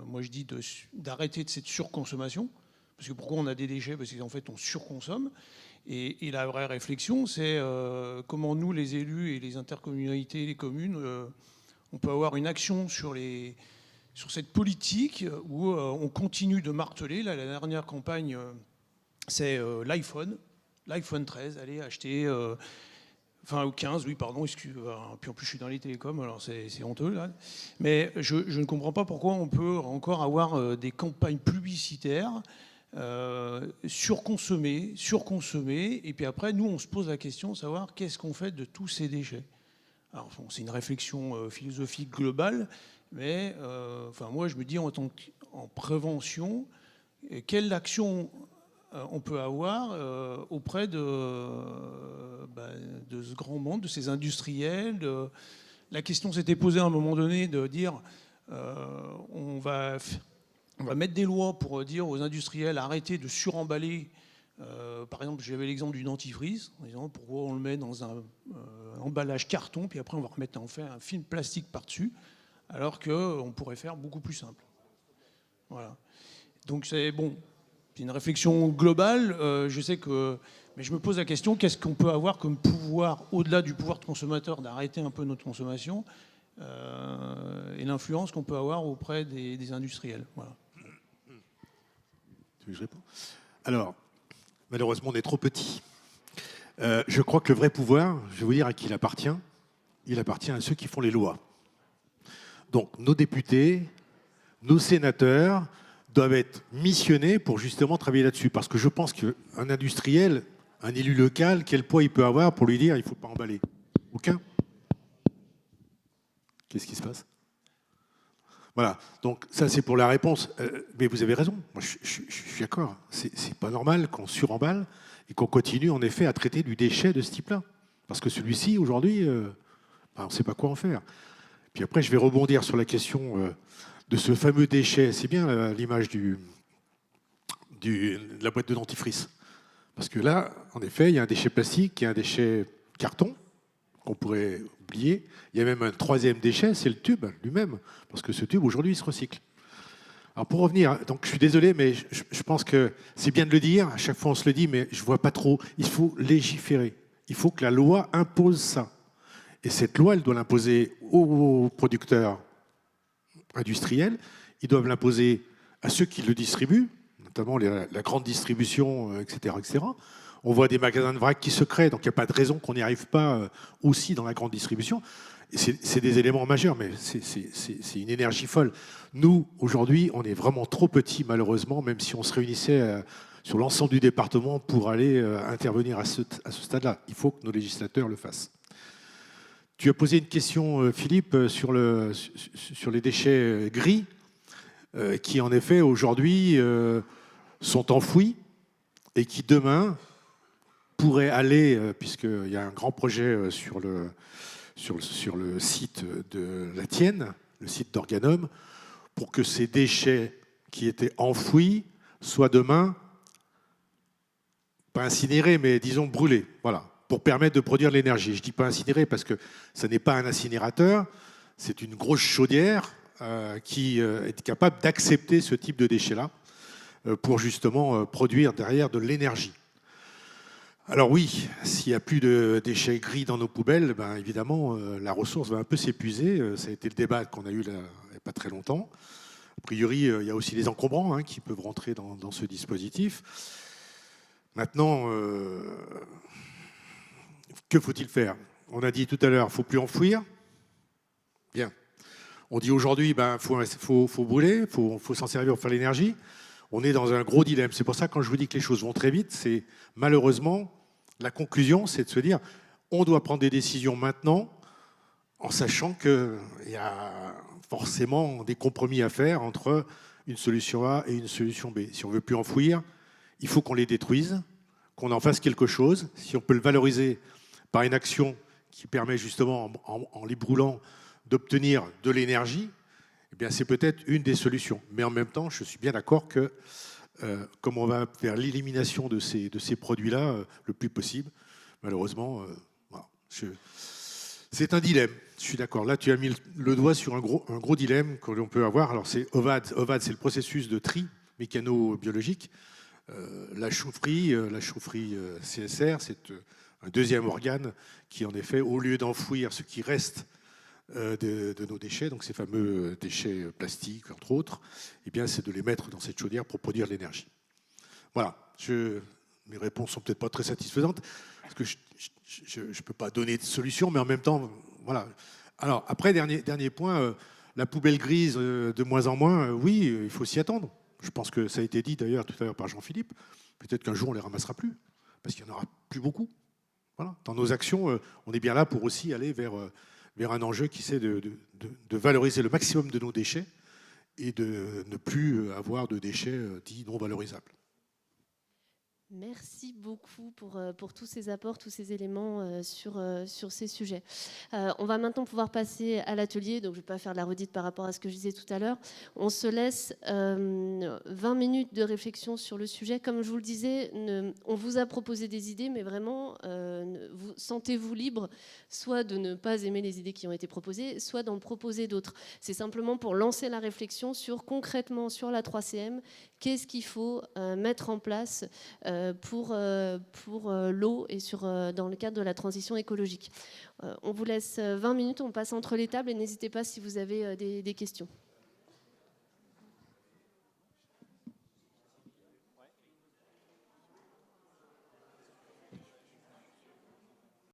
moi je dis d'arrêter de cette surconsommation. Parce que pourquoi on a des déchets? Parce qu'en fait on surconsomme. Et la vraie réflexion, c'est comment nous, les élus et les intercommunalités, les communes, on peut avoir une action sur cette politique où on continue de marteler. Là, la dernière campagne, c'est l'iPhone 13. Allez acheter... Enfin, au 15, oui, pardon, excuse. Puis en plus, je suis dans les télécoms, alors c'est honteux, là. Mais je ne comprends pas pourquoi on peut encore avoir des campagnes publicitaires surconsommées, et puis après, nous, on se pose la question de savoir qu'est-ce qu'on fait de tous ces déchets. Alors, bon, c'est une réflexion philosophique globale, mais moi, je me dis, en prévention, quelle action on peut avoir auprès de ce grand monde, de ces industriels. La question s'était posée à un moment donné de dire on va mettre des lois pour dire aux industriels arrêtez de suremballer. Par exemple, j'avais l'exemple du dentifrice, en disant pourquoi on le met dans un emballage carton, puis après on va remettre en fait un film plastique par-dessus, alors qu'on pourrait faire beaucoup plus simple. Voilà. Donc c'est bon. C'est une réflexion globale. Je sais que, mais je me pose la question, qu'est-ce qu'on peut avoir comme pouvoir, au-delà du pouvoir de consommateur, d'arrêter un peu notre consommation et l'influence qu'on peut avoir auprès des industriels. Voilà. Tu veux que je réponde ? Alors, malheureusement, on est trop petit. Je crois que le vrai pouvoir, je vais vous dire à qui il appartient. Il appartient à ceux qui font les lois. Donc, nos députés, nos sénateurs doivent être missionnés pour justement travailler là-dessus. Parce que je pense qu'un industriel, un élu local, quel poids il peut avoir pour lui dire il ne faut pas emballer? Aucun. Qu'est-ce qui se passe? Voilà, donc ça c'est pour la réponse. Mais vous avez raison, moi, je suis d'accord. C'est pas normal qu'on suremballe et qu'on continue en effet à traiter du déchet de ce type-là. Parce que celui-ci, aujourd'hui, on ne sait pas quoi en faire. Puis après, je vais rebondir sur la question de ce fameux déchet. C'est bien l'image de la boîte de dentifrice. Parce que là, en effet, il y a un déchet plastique, il y a un déchet carton, qu'on pourrait oublier. Il y a même un troisième déchet, c'est le tube lui-même, parce que ce tube, aujourd'hui, il se recycle. Alors pour revenir, donc je suis désolé, mais je pense que c'est bien de le dire, à chaque fois on se le dit, mais je ne vois pas trop. Il faut légiférer. Il faut que la loi impose ça. Et cette loi, elle doit l'imposer aux producteurs industriels, ils doivent l'imposer à ceux qui le distribuent, notamment la grande distribution, etc., etc. On voit des magasins de vrac qui se créent, donc il n'y a pas de raison qu'on n'y arrive pas aussi dans la grande distribution. C'est des éléments majeurs, mais c'est une énergie folle. Nous, aujourd'hui, on est vraiment trop petits, malheureusement, même si on se réunissait sur l'ensemble du département pour aller intervenir à ce stade-là. Il faut que nos législateurs le fassent. Tu as posé une question, Philippe, sur les déchets gris, qui en effet, aujourd'hui, sont enfouis et qui, demain, pourraient aller, puisqu'il y a un grand projet sur le site de la Tienne, le site d'Organum, pour que ces déchets qui étaient enfouis soient demain, pas incinérés, mais disons brûlés, voilà, pour permettre de produire de l'énergie. Je ne dis pas incinérés parce que ce n'est pas un incinérateur, c'est une grosse chaudière qui est capable d'accepter ce type de déchets-là pour justement produire derrière de l'énergie. Alors oui, s'il n'y a plus de déchets gris dans nos poubelles, ben évidemment, la ressource va un peu s'épuiser. Ça a été le débat qu'on a eu là, il n'y a pas très longtemps. A priori, il y a aussi les encombrants qui peuvent rentrer dans ce dispositif. Maintenant, que faut-il faire? On a dit tout à l'heure, il ne faut plus enfouir. Bien. On dit aujourd'hui, ben, faut brûler, il faut s'en servir pour faire l'énergie. On est dans un gros dilemme. C'est pour ça que quand je vous dis que les choses vont très vite, c'est malheureusement, la conclusion, c'est de se dire, on doit prendre des décisions maintenant, en sachant qu'il y a forcément des compromis à faire entre une solution A et une solution B. Si on ne veut plus enfouir, il faut qu'on les détruise, qu'on en fasse quelque chose. Si on peut le valoriser par une action qui permet justement, en les brûlant, d'obtenir de l'énergie, eh bien, c'est peut-être une des solutions. Mais en même temps, je suis bien d'accord que, comme on va vers l'élimination de ces produits-là le plus possible, malheureusement, voilà, c'est un dilemme. Je suis d'accord. Là, tu as mis le doigt sur un gros dilemme que l'on peut avoir. Alors, c'est OVAD. OVAD, c'est le processus de tri mécano-biologique. La chaufferie CSR, c'est un deuxième organe qui, en effet, au lieu d'enfouir ce qui reste de nos déchets, donc ces fameux déchets plastiques, entre autres, eh bien, c'est de les mettre dans cette chaudière pour produire de l'énergie. Voilà. Mes réponses sont peut-être pas très satisfaisantes, parce que je ne peux pas donner de solution, mais en même temps, voilà. Alors, après, dernier point, la poubelle grise de moins en moins, oui, il faut s'y attendre. Je pense que ça a été dit d'ailleurs tout à l'heure par Jean-Philippe. Peut-être qu'un jour, on ne les ramassera plus, parce qu'il n'y en aura plus beaucoup. Voilà. Dans nos actions, on est bien là pour aussi aller vers un enjeu qui c'est de valoriser le maximum de nos déchets et de ne plus avoir de déchets dits non valorisables. Merci beaucoup pour tous ces apports, tous ces éléments sur ces sujets. On va maintenant pouvoir passer à l'atelier, donc je ne vais pas faire la redite par rapport à ce que je disais tout à l'heure. On se laisse 20 minutes de réflexion sur le sujet. Comme je vous le disais, on vous a proposé des idées, mais vraiment, sentez-vous libre soit de ne pas aimer les idées qui ont été proposées, soit d'en proposer d'autres. C'est simplement pour lancer la réflexion sur, concrètement, sur la 3CM, qu'est-ce qu'il faut mettre en place pour l'eau et dans le cadre de la transition écologique. On vous laisse 20 minutes, on passe entre les tables et n'hésitez pas si vous avez des questions.